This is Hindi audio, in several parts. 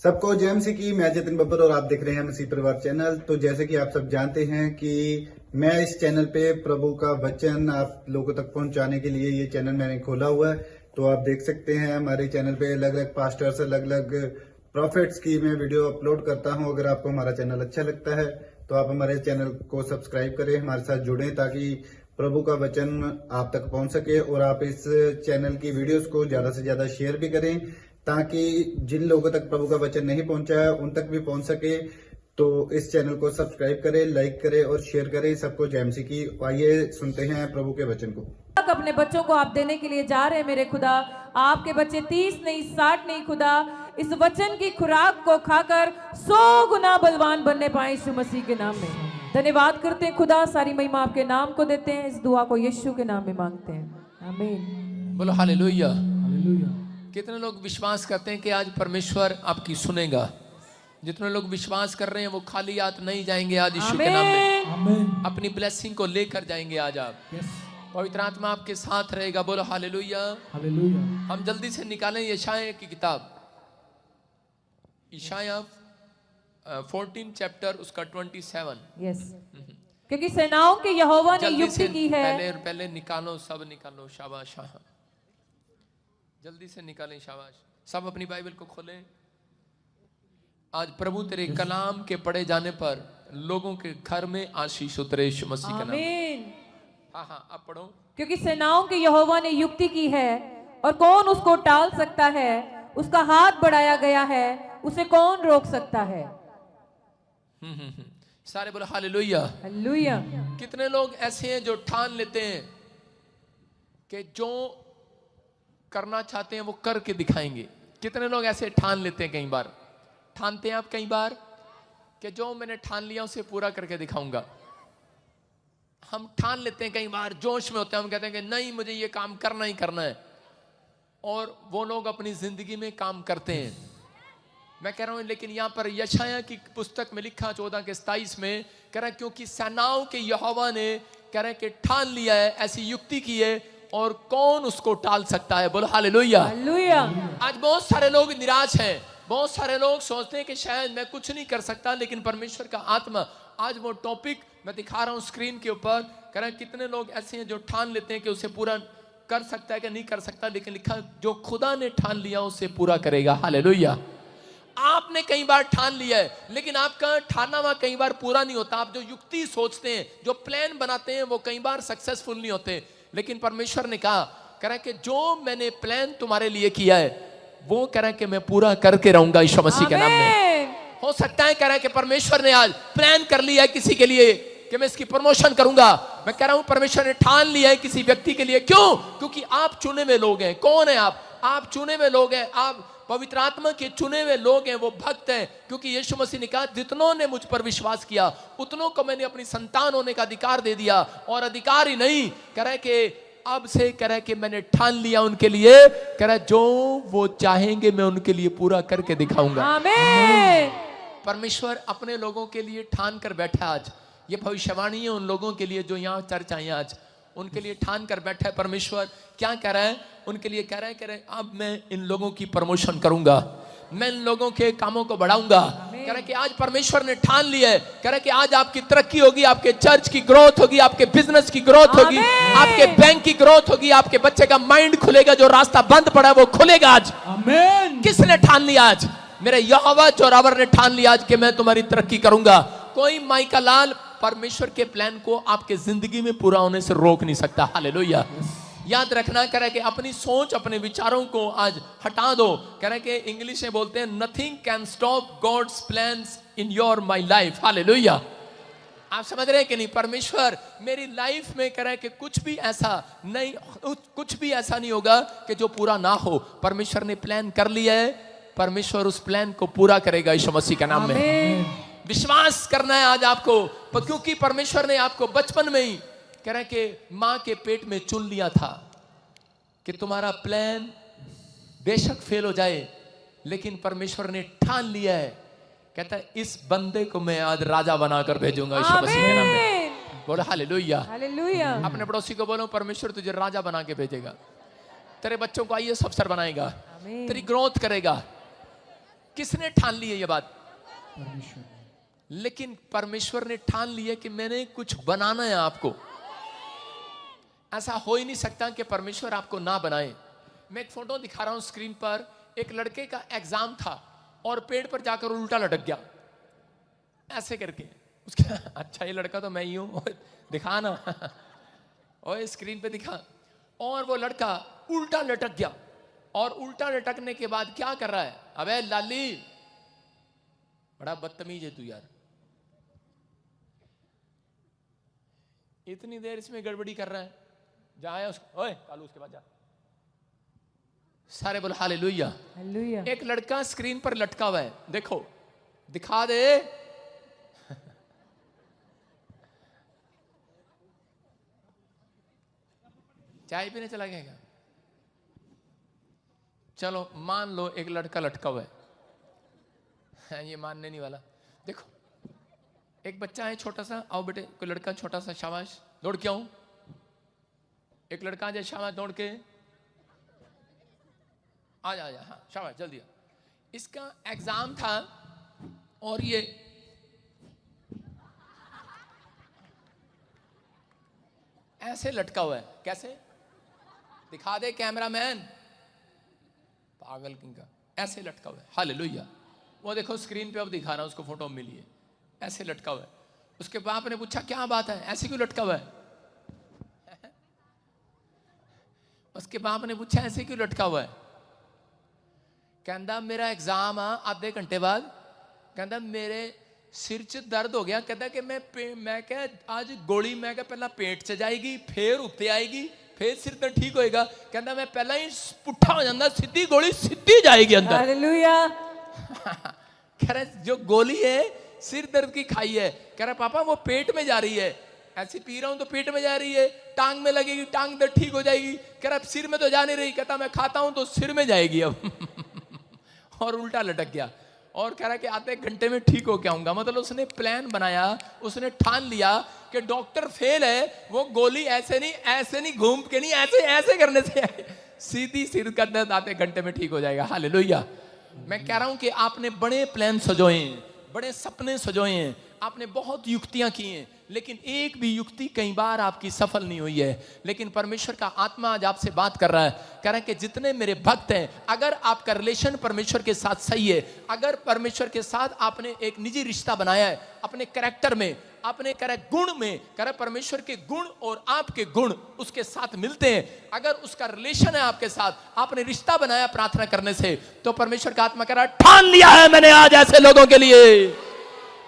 सबको जेएमसी की मैं जतिन बब्बर और आप देख रहे हैं मसीह परिवार चैनल। तो जैसे कि आप सब जानते हैं कि मैं इस चैनल पे प्रभु का वचन आप लोगों तक पहुंचाने के लिए ये चैनल मैंने खोला हुआ है। तो आप देख सकते हैं हमारे चैनल पे अलग अलग पास्टर्स, अलग अलग प्रॉफिट्स की मैं वीडियो अपलोड करता हूं। अगर आपको हमारा चैनल अच्छा लगता है तो आप हमारे चैनल को सब्सक्राइब करें, हमारे साथ जुड़ें ताकि प्रभु का वचन आप तक पहुंच सके। और आप इस चैनल की वीडियोस को ज्यादा से ज्यादा शेयर भी करें ताकि जिन लोगों तक प्रभु का वचन नहीं पहुंचा है उन तक भी पहुंच सके। तो इस चैनल को सब्सक्राइब करें, लाइक करें और शेयर करें सबको जेएमसी की। आइए सुनते हैं प्रभु के वचन को। अपने बच्चों को आप देने के लिए जा रहे हैं मेरे खुदा। आपके बच्चे 30 नहीं 60 नहीं खुदा, इस वचन की खुराक को खाकर 100 गुना बलवान बनने पाए यीशु मसीह के नाम में। धन्यवाद करते हैं खुदा, सारी महिमा आपके नाम को देते हैं। इस दुआ को यीशु के नाम में मांगते हैं, आमीन। बोलो हालेलुया। कितने लोग विश्वास करते हैं कि आज परमेश्वर आपकी सुनेगा? जितने लोग विश्वास कर रहे हैं वो खाली हाथ नहीं जाएंगे आज यीशु के नाम में। अपनी ब्लेसिंग को लेकर जाएंगे आज आप। पवित्र आत्मा आपके साथ रहेगा। बोलो हालेलुया। हम जल्दी से निकालें यशाया की किताब, यशाया 14 चैप्टर उसका 27। यस, क्योंकि सेनाओं के यहोवा ने जल्दी युक्ति से की है। पहले निकालो, सब निकालो। शाबाश, जल्दी से निकालें। शाबाश। सब अपनी बाइबल को खोलें। आज प्रभु तेरे कलाम के पढ़े जाने पर लोगों के घर में आशीष उतरे यीशु मसीह के नाम में। आमीन। हाँ, अब पढ़ो। क्योंकि सेनाओं के यहोवा ने युक्ति की है और कौन उसको टाल सकता है? उसका हाथ बढ़ाया गया है, उसे कौन रोक सकता है? सारे बोलो हालेलुया। हालेलुया। कितने लोग ऐसे हैं जो ठान लेते हैं कि जो करना चाहते हैं वो करके दिखाएंगे? कितने लोग ऐसे ठान लेते हैं? कई बार ठानते हैं आप, कई बार कि जो मैंने ठान लिया उसे पूरा करके दिखाऊंगा। हम ठान लेते हैं, कई बार जोश में होते हैं, हम कहते हैं कि नहीं मुझे ये काम करना ही करना है, और वो लोग अपनी जिंदगी में काम करते हैं। मैं कह रहा हूं, लेकिन यहां पर यशाया की पुस्तक में लिखा 14 के 27 में कह रहा है क्योंकि सेनाओं के यहोवा ने कह रहा है कि ठान लिया है, ऐसी युक्ति की है और कौन उसको टाल सकता है? बोलो हालेलुया। हालेलुया। आज बहुत सारे लोग निराश हैं, बहुत सारे लोग सोचते हैं कि शायद मैं कुछ नहीं कर सकता, लेकिन परमेश्वर का आत्मा आज वो टॉपिक मैं दिखा रहा हूं स्क्रीन के ऊपर। कह रहा है कितने लोग ऐसे हैं जो ठान लेते हैं कि उसे पूरा कर सकता है कि नहीं कर सकता, लेकिन लिखा जो खुदा ने ठान लिया उसे पूरा करेगा। हालेलुया। आपने कई बार ठान लिया है, लेकिन आपका ठाना हुआ कई बार पूरा नहीं होता। आप जो युक्ति सोचते हैं, जो प्लान बनाते हैं, वो कई बार सक्सेसफुल नहीं होते। लेकिन परमेश्वर ने कहा, कह रहा है कि जो मैंने प्लान तुम्हारे लिए किया है वो कह रहा है कि मैं पूरा करके रहूंगा यीशु मसीह के नाम में। हो सकता है कह रहा है कि परमेश्वर ने आज प्लान कर लिया है किसी के लिए कि मैं इसकी प्रमोशन करूंगा। मैं कह रहा हूं परमेश्वर ने ठान लिया है किसी व्यक्ति के लिए। क्यों? क्योंकि आप चुने हुए लोग हैं। कौन है आप चुने हुए लोग हैं। आप पवित्र आत्मा के चुने हुए लोग हैं, वो भक्त हैं। क्योंकि यीशु मसीह ने कहा जितनों ने मुझ पर विश्वास किया उतनों को मैंने अपनी संतान होने का अधिकार दे दिया। और अधिकार ही नहीं, कह रहा है कि अब से कह रहा है कि मैंने ठान लिया उनके लिए। कह रहा है जो वो चाहेंगे मैं उनके लिए पूरा करके दिखाऊंगा। आमीन। परमेश्वर अपने लोगों के लिए ठान कर बैठा। आज ये भविष्यवाणी है उन लोगों के लिए जो यहाँ चर्च आए आज, उनके लिए ठान कर बैठा है। परमेश्वर क्या कह रहा है उनके लिए? कह रहा है अब मैं इन लोगों की प्रमोशन करूंगा, मैं इन लोगों के कामों को बढ़ाऊंगा। कह रहा है कि आज परमेश्वर ने ठान लिया है। कह रहा है कि आज आपकी तरक्की होगी, आपके चर्च की ग्रोथ होगी, आपके बिजनेस की ग्रोथ होगी, आपके बैंक की ग्रोथ होगी, आपके बच्चे का माइंड खुलेगा, जो रास्ता बंद पड़ा है वो खुलेगा आज। आमीन। किसने ठान लिया? आज मेरे यहोवा जोरावर ने ठान लिया आज कि मैं तुम्हारी तरक्की करूंगा। कोई माइका लाल परमेश्वर के प्लान को आपके जिंदगी में पूरा होने से रोक नहीं सकता। हालेलुया। याद रखना, कह रहा है कि अपनी सोच, अपने विचारों को आज हटा दो। कह रहा है कि इंग्लिश में बोलते हैं nothing can stop God's plans in your my life. Hallelujah. आप समझ रहे हैं कि नहीं? परमेश्वर मेरी लाइफ में कह रहा है कि कुछ भी ऐसा नहीं होगा कि जो पूरा ना हो। परमेश्वर ने प्लान कर लिया है, परमेश्वर उस प्लान को पूरा करेगा यीशु मसीह के नाम में। विश्वास करना है आज आपको, क्योंकि परमेश्वर ने आपको बचपन में ही कह रहा है कि मां के पेट में चुन लिया था कि तुम्हारा प्लान बेशक फेल हो जाए, लेकिन परमेश्वर ने ठान लिया है। कहता है इस बंदे को मैं आज राजा बनाकर भेजूंगा यीशु मसीह के नाम में। बोलो हालेलुया। हालेलुया। अपने पड़ोसी को बोलो परमेश्वर तुझे राजा बना के भेजेगा, तेरे बच्चों को आईएएस अफसर बनाएगा, तेरी ग्रोथ करेगा। किसने ठान ली है ये बात? लेकिन परमेश्वर ने ठान लिया कि मैंने कुछ बनाना है आपको। ऐसा हो ही नहीं सकता कि परमेश्वर आपको ना बनाए। मैं एक फोटो दिखा रहा हूं स्क्रीन पर। एक लड़के का एग्जाम था और पेड़ पर जाकर उल्टा लटक गया ऐसे करके। उसका अच्छा, ये लड़का तो मैं ही हूं, दिखा ना और स्क्रीन पे दिखा। और वो लड़का उल्टा लटक गया और उल्टा लटकने के बाद क्या कर रहा है? अबे लाली, बड़ा बदतमीज है तू यार, इतनी देर इसमें गड़बड़ी कर रहा है। जाए उसको, ओए कालू उसके बाद जा। सारे बोल हालेलुया। हालेलुया। एक लड़का स्क्रीन पर लटका हुआ है, देखो, दिखा दे। चाय पीने चला गया क्या? चलो मान लो एक लड़का लटका हुआ है, ये मानने नहीं वाला। देखो एक बच्चा है छोटा सा, आओ बेटे, कोई लड़का छोटा सा, शाबाश, दौड़ के आऊं। एक लड़का जाए, शाबाश, दौड़ के आ जा, हाँ शाबाश, जल्दी आ। इसका एग्जाम था और ये ऐसे लटका हुआ है। कैसे? दिखा दे कैमरामैन, पागल किंग का, ऐसे लटका हुआ है। हालेलुया। वो देखो स्क्रीन पे अब दिखा रहा हूं उसको, फोटो मिली है, ऐसे लटका हुआ है। उसके बाप ने पूछा क्या बात है, ऐसे क्यों लटका हुआ है? उसके बाप ने पूछा ऐसे क्यों लटका हुआ है? कहता मेरा एग्जाम आ आधे घंटे बाद, कहता मेरे सिर च दर्द हो गया। कहता कि मैं क्या आज गोली, मैं क्या पहला पेट च जाएगी, फिर उत्ते आएगी, फिर सिर दर्द ठीक होएगा। कहता मैं पहला ही पुट्ठा हो जाता, सीधी गोली सीधी जाएगी अंदर। हालेलुया। कह रहे जो गोली है सिर दर्द की खाई है। कह रहा पापा वो पेट में जा रही है, ऐसे पी रहा हूं तो पेट में जा रही है, टांग में लगेगी, टांग दर्द ठीक हो जाएगी। कह रहा सिर में तो जा नहीं रही। कहता मैं खाता हूं तो सिर में जाएगी अब। और उल्टा लटक गया और कह रहा कि आधे घंटे में ठीक हो के आऊंगा। मतलब उसने प्लान बनाया, उसने ठान लिया कि डॉक्टर फेल है, वो गोली ऐसे नहीं घूम के नहीं, ऐसे ऐसे करने से सीधी सिर का दर्द आधे घंटे में ठीक हो जाएगा। हालेलुया। मैं कह रहा हूं कि आपने बड़े प्लान सजोए हैं, बड़े सपने सजोए हैं, आपने बहुत युक्तियां की हैं, लेकिन एक भी युक्ति कई बार आपकी सफल नहीं हुई है। लेकिन परमेश्वर का आत्मा आज आपसे बात कर रहा है, कह रहा है कि जितने मेरे भक्त हैं, अगर आपका रिलेशन परमेश्वर के साथ सही है, अगर परमेश्वर के साथ आपने एक निजी रिश्ता बनाया है, अपने कैरेक्टर में, अपने गुण में, कह रहा परमेश्वर के गुण और आपके गुण उसके साथ मिलते हैं, अगर उसका रिलेशन है आपके साथ, आपने रिश्ता बनाया प्रार्थना करने से, तो परमेश्वर का आत्मा कह रहा है ठान लिया है मैंने आज ऐसे लोगों के लिए।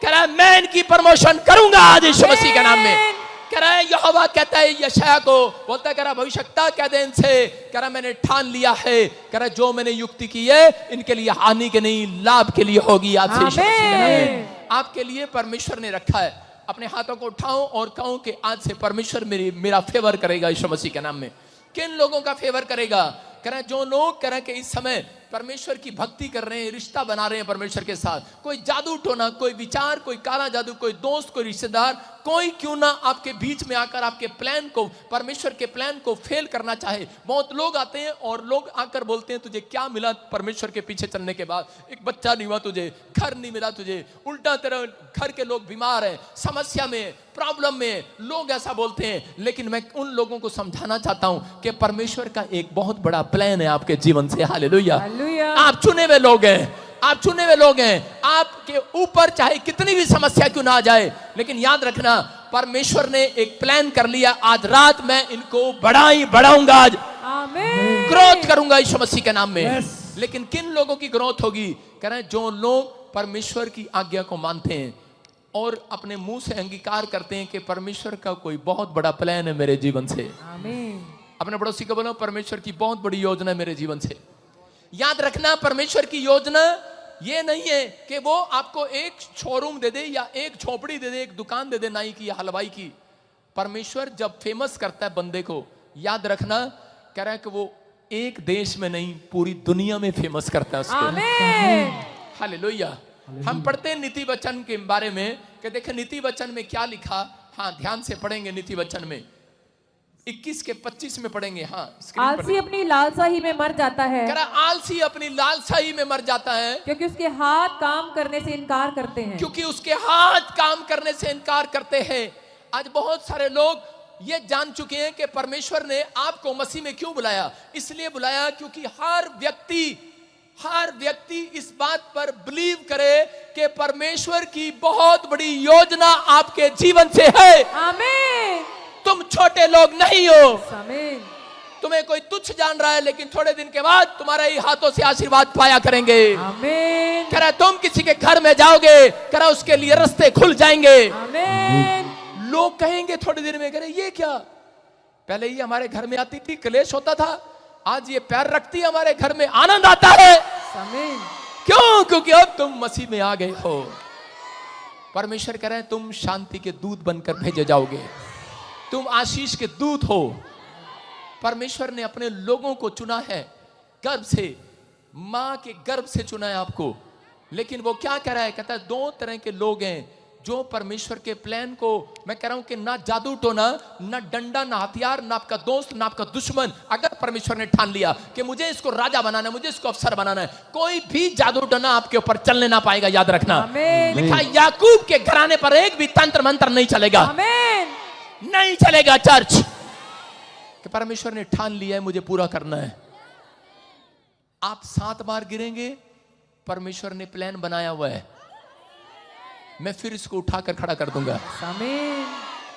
कह रहा है मैं इनकी प्रमोशन करूंगा आज यीशु मसीह के नाम में। कह रहा है यहोवा कहता है यशायाह को, बोलता है कह रहा भविष्यवक्ता कह दे इनसे, कह रहा मैंने ठान लिया है, कह रहा जो मैंने युक्ति की है इनके लिए हानि के नहीं लाभ के लिए होगी आज से यीशु मसीह के नाम में। आपके लिए परमेश्वर ने रखा है। अपने हाथों को उठाओ और कहो कि आज से परमेश्वर मेरा फेवर करेगा यीशु मसीह के नाम में। किन लोगों का फेवर करेगा? कह रहे जो लोग कह रहे कि इस समय परमेश्वर की भक्ति कर रहे हैं, रिश्ता बना रहे हैं परमेश्वर के साथ, कोई जादू टोना, कोई विचार, कोई काला जादू, कोई दोस्त, कोई रिश्तेदार, कोई क्यों ना आपके बीच में आकर आपके प्लान को, परमेश्वर के प्लान को फेल करना चाहे। बहुत लोग आते हैं और लोग आकर बोलते हैं तुझे क्या मिला परमेश्वर के पीछे चलने के बाद? एक बच्चा नहीं हुआ तुझे, घर नहीं मिला तुझे, उल्टा तेरा घर के लोग बीमार हैं, समस्या में, प्रॉब्लम में, लोग ऐसा बोलते हैं। लेकिन मैं उन लोगों को समझाना चाहता हूं कि परमेश्वर का एक बहुत बड़ा प्लान है आपके जीवन से। हालेलुया। आप चुने हुए लोग हैं, आप चुने हुए लोग हैं। आपके ऊपर चाहे कितनी भी समस्या क्यों ना आ जाए, लेकिन याद रखना परमेश्वर ने एक प्लान कर लिया, आज रात मैं इनको बढ़ाऊंगा, आज आमीन, ग्रोथ करूंगा यीशु मसीह के नाम में। लेकिन किन लोगों की ग्रोथ होगी? कह रहे हैं जो लोग परमेश्वर की आज्ञा को मानते हैं और अपने मुंह से अंगीकार करते हैं कि परमेश्वर का कोई बहुत बड़ा प्लान है मेरे जीवन से। आमीन। अपने पड़ोसी को बोलो परमेश्वर की बहुत बड़ी योजना है मेरे जीवन से। याद रखना परमेश्वर की योजना ये नहीं है कि वो आपको एक शोरूम दे दे या एक झोपड़ी दे दे, एक दुकान दे दे नाई की या हलवाई की। परमेश्वर जब फेमस करता है बंदे को, याद रखना कह रहा है कि वो एक देश में नहीं पूरी दुनिया में फेमस करता है उसको। आमीन। हालेलुया। हम पढ़ते हैं नीति वचन के बारे में कि देखें नीति वचन में क्या लिखा। हाँ ध्यान से पढ़ेंगे नीति वचन में। 21 के 25 में पढ़ेंगे। हाँ, स्क्रीन पर आलसी अपनी लालसा ही में मर जाता है, कह रहा आलसी अपनी लालसा ही में मर जाता है, क्योंकि उसके हाथ काम करने से इनकार करते हैं। क्योंकि उसके हाथ काम करने से इनकार करते हैं। आज बहुत सारे लोग ये जान चुके हैं कि परमेश्वर ने आपको मसीह में क्यों बुलाया। इसलिए बुलाया क्योंकि हर व्यक्ति इस बात पर बिलीव करे कि परमेश्वर की बहुत बड़ी योजना आपके जीवन से है। आमीन। तुम छोटे लोग नहीं हो। आमीन। तुम्हें कोई तुच्छ जान रहा है, लेकिन थोड़े दिन के बाद तुम्हारे ही हाथों से आशीर्वाद पाया करेंगे। आमीन। कह रहा तुम किसी के घर में जाओगे, कह रहा उसके लिए रास्ते खुल जाएंगे। आमीन। लोग कहेंगे थोड़ी देर में, कह रहे ये क्या, पहले ये हमारे घर में आती थी, क्लेश होता था, आज ये पैर रखती है हमारे घर में, आनंद आता है। आमीन। क्यों? क्योंकि अब तुम मसीह में आ गए हो। परमेश्वर कह रहे हैं तुम शांति के दूत बनकर भेजे जाओगे, तुम आशीष के दूत हो। परमेश्वर ने अपने लोगों को चुना है, गर्भ से, मां के गर्भ से चुना है आपको। लेकिन वो क्या कह रहा है, कहता है 2 तरह के लोग हैं जो परमेश्वर के प्लान को, मैं कह रहा हूं कि ना जादू टोना, ना डंडा, ना हथियार, ना आपका दोस्त, ना आपका दुश्मन, अगर परमेश्वर ने ठान लिया कि मुझे इसको राजा बनाना है, मुझे इसको अफसर बनाना है, कोई भी जादू टोना आपके ऊपर चलने ना पाएगा। याद रखना, लिखा याकूब के घराने पर एक भी तंत्र मंत्र नहीं चलेगा। आमीन। नहीं चलेगा चर्च, कि परमेश्वर ने ठान लिया है मुझे पूरा करना है। आप 7 बार गिरेंगे, परमेश्वर ने प्लान बनाया हुआ है, मैं फिर इसको उठाकर खड़ा कर दूंगा। आमीन।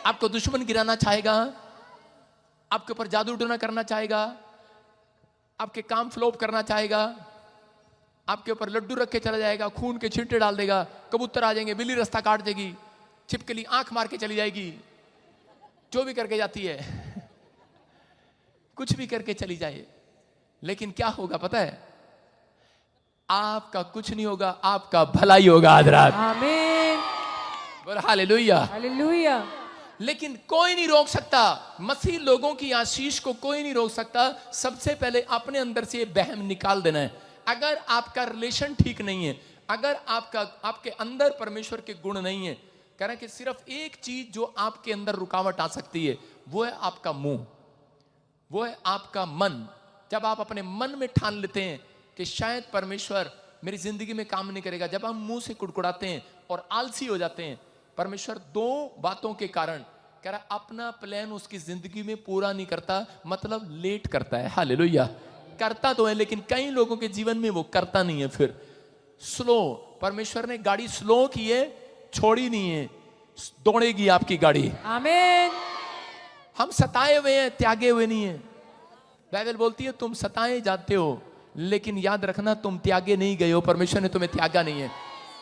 आपको दुश्मन गिराना चाहेगा, आपके ऊपर जादू टोना करना चाहेगा, आपके काम फ्लॉप करना चाहेगा, आपके ऊपर लड्डू रख के चला जाएगा, खून के छींटे डाल देगा, कबूतर आ जाएंगे, बिल्ली रास्ता काट देगी, छिपकली आंख मार के चली जाएगी, जो भी करके जाती है, कुछ भी करके चली जाए, लेकिन क्या होगा पता है? आपका कुछ नहीं होगा, आपका भलाई होगा। आज रात आमीन। बोल हालेलुया। हालेलुया। लेकिन कोई नहीं रोक सकता, मसीह लोगों की आशीष को कोई नहीं रोक सकता। सबसे पहले अपने अंदर से बहम निकाल देना है। अगर आपका रिलेशन ठीक नहीं है, अगर आपके अंदर परमेश्वर के गुण नहीं है, कह रहे हैं कि सिर्फ एक चीज जो आपके अंदर रुकावट आ सकती है, वो है आपका मुंह, वो है आपका मन। जब आप अपने मन में ठान लेते हैं कि शायद परमेश्वर मेरी जिंदगी में काम नहीं करेगा, जब हम मुंह से कुड़कुड़ाते हैं और आलसी हो जाते हैं, परमेश्वर 2 बातों के कारण कह रहा अपना प्लान उसकी जिंदगी में पूरा नहीं करता, मतलब लेट करता है। हालेलुया। करता तो है, लेकिन कई लोगों के जीवन में वो करता नहीं है। फिर स्लो, परमेश्वर ने गाड़ी स्लो की है, छोड़ी नहीं है, दौड़ेगी आपकी गाड़ी। आमीन। हम सताए हुए हैं, त्यागे हुए नहीं है। बाइबल बोलती है तुम सताए जाते हो, लेकिन याद रखना तुम त्यागे नहीं गए हो, परमेश्वर ने तुम्हें त्यागा नहीं है।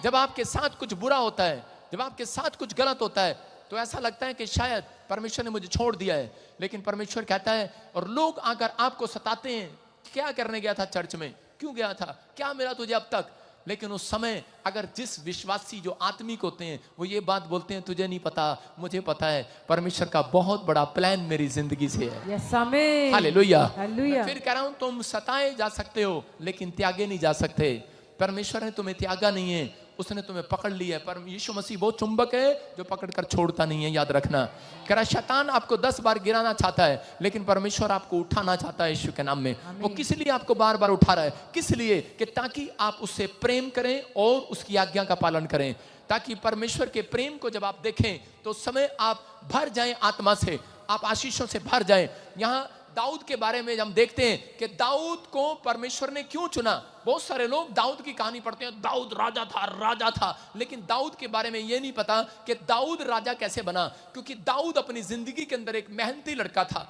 जब आपके साथ कुछ बुरा होता है, जब आपके साथ कुछ गलत होता है, तो ऐसा लगता है कि शायद परमेश्वर ने मुझे छोड़ दिया है, लेकिन परमेश्वर कहता है, और लोग आकर आपको सताते हैं, क्या करने गया था चर्च में, क्यों गया था, क्या मिला तुझे अब तक? लेकिन उस समय अगर जिस विश्वासी जो आत्मिक होते हैं वो ये बात बोलते हैं, तुझे नहीं पता, मुझे पता है, परमेश्वर का बहुत बड़ा प्लान मेरी जिंदगी से है। यस आमीन। हालेलुया। हालेलुया। फिर कह रहा हूं तुम सताए जा सकते हो, लेकिन त्यागे नहीं जा सकते। परमेश्वर ने तुम्हें त्यागा नहीं है, उसने तुम्हें पकड़ लिया है। पर यीशु मसीह वो चुंबक है जो पकड़कर छोड़ता नहीं है। याद रखना, कह रहा शैतान आपको 10 बार गिराना चाहता है, लेकिन परमेश्वर आपको उठाना चाहता है यीशु के नाम में। वो किस लिए आपको बार बार उठा रहा है? किस लिए? कि ताकि आप उससे प्रेम करें और उसकी आज्ञा का पालन करें, ताकि परमेश्वर के प्रेम को जब आप देखें तो उस समय आप भर जाएं आत्मा से, आप आशीषों से भर जाएं। यहाँ दाऊद के बारे में हम देखते हैं कि दाऊद को परमेश्वर ने क्यों चुना। बहुत सारे लोग दाऊद की कहानी पढ़ते हैं, दाऊद राजा था, लेकिन दाऊद के बारे में यह नहीं पता कि दाऊद राजा कैसे बना। क्योंकि दाऊद अपनी जिंदगी के अंदर एक मेहनती लड़का था।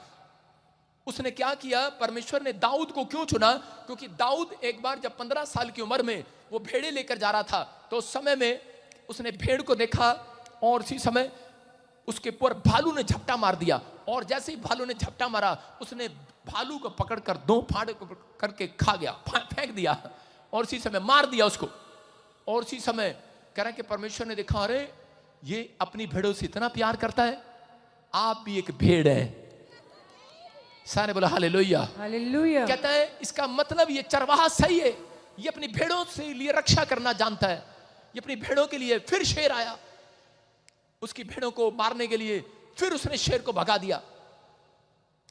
उसने क्या किया, परमेश्वर ने दाऊद को क्यों चुना? क्योंकि दाऊद एक बार जब 15 साल की उम्र में वो भेड़े लेकर जा रहा था, तो उस समय में उसने भेड़ को देखा और उसी समय उसके ऊपर भालू ने झपटा मार दिया, और जैसे ही भालू ने झपटा मारा उसने भालू को पकड़कर 2 फाड़ करके खा गया, फेंक दिया, और उसी समय मार दिया उसको। और उसी समय कह रहा है कि परमेश्वर ने देखा, अरे ये अपनी भेड़ों से इतना प्यार करता है, आप भी एक भेड़ है। सारे बोला हालेलुया। हालेलुया। कहता है इसका मतलब ये चरवाहा सही है, ये अपनी भेड़ों से लिए रक्षा करना जानता है। ये अपनी भेड़ों के लिए, फिर शेर आया उसकी भेड़ों को मारने के लिए, फिर उसने शेर को भगा दिया।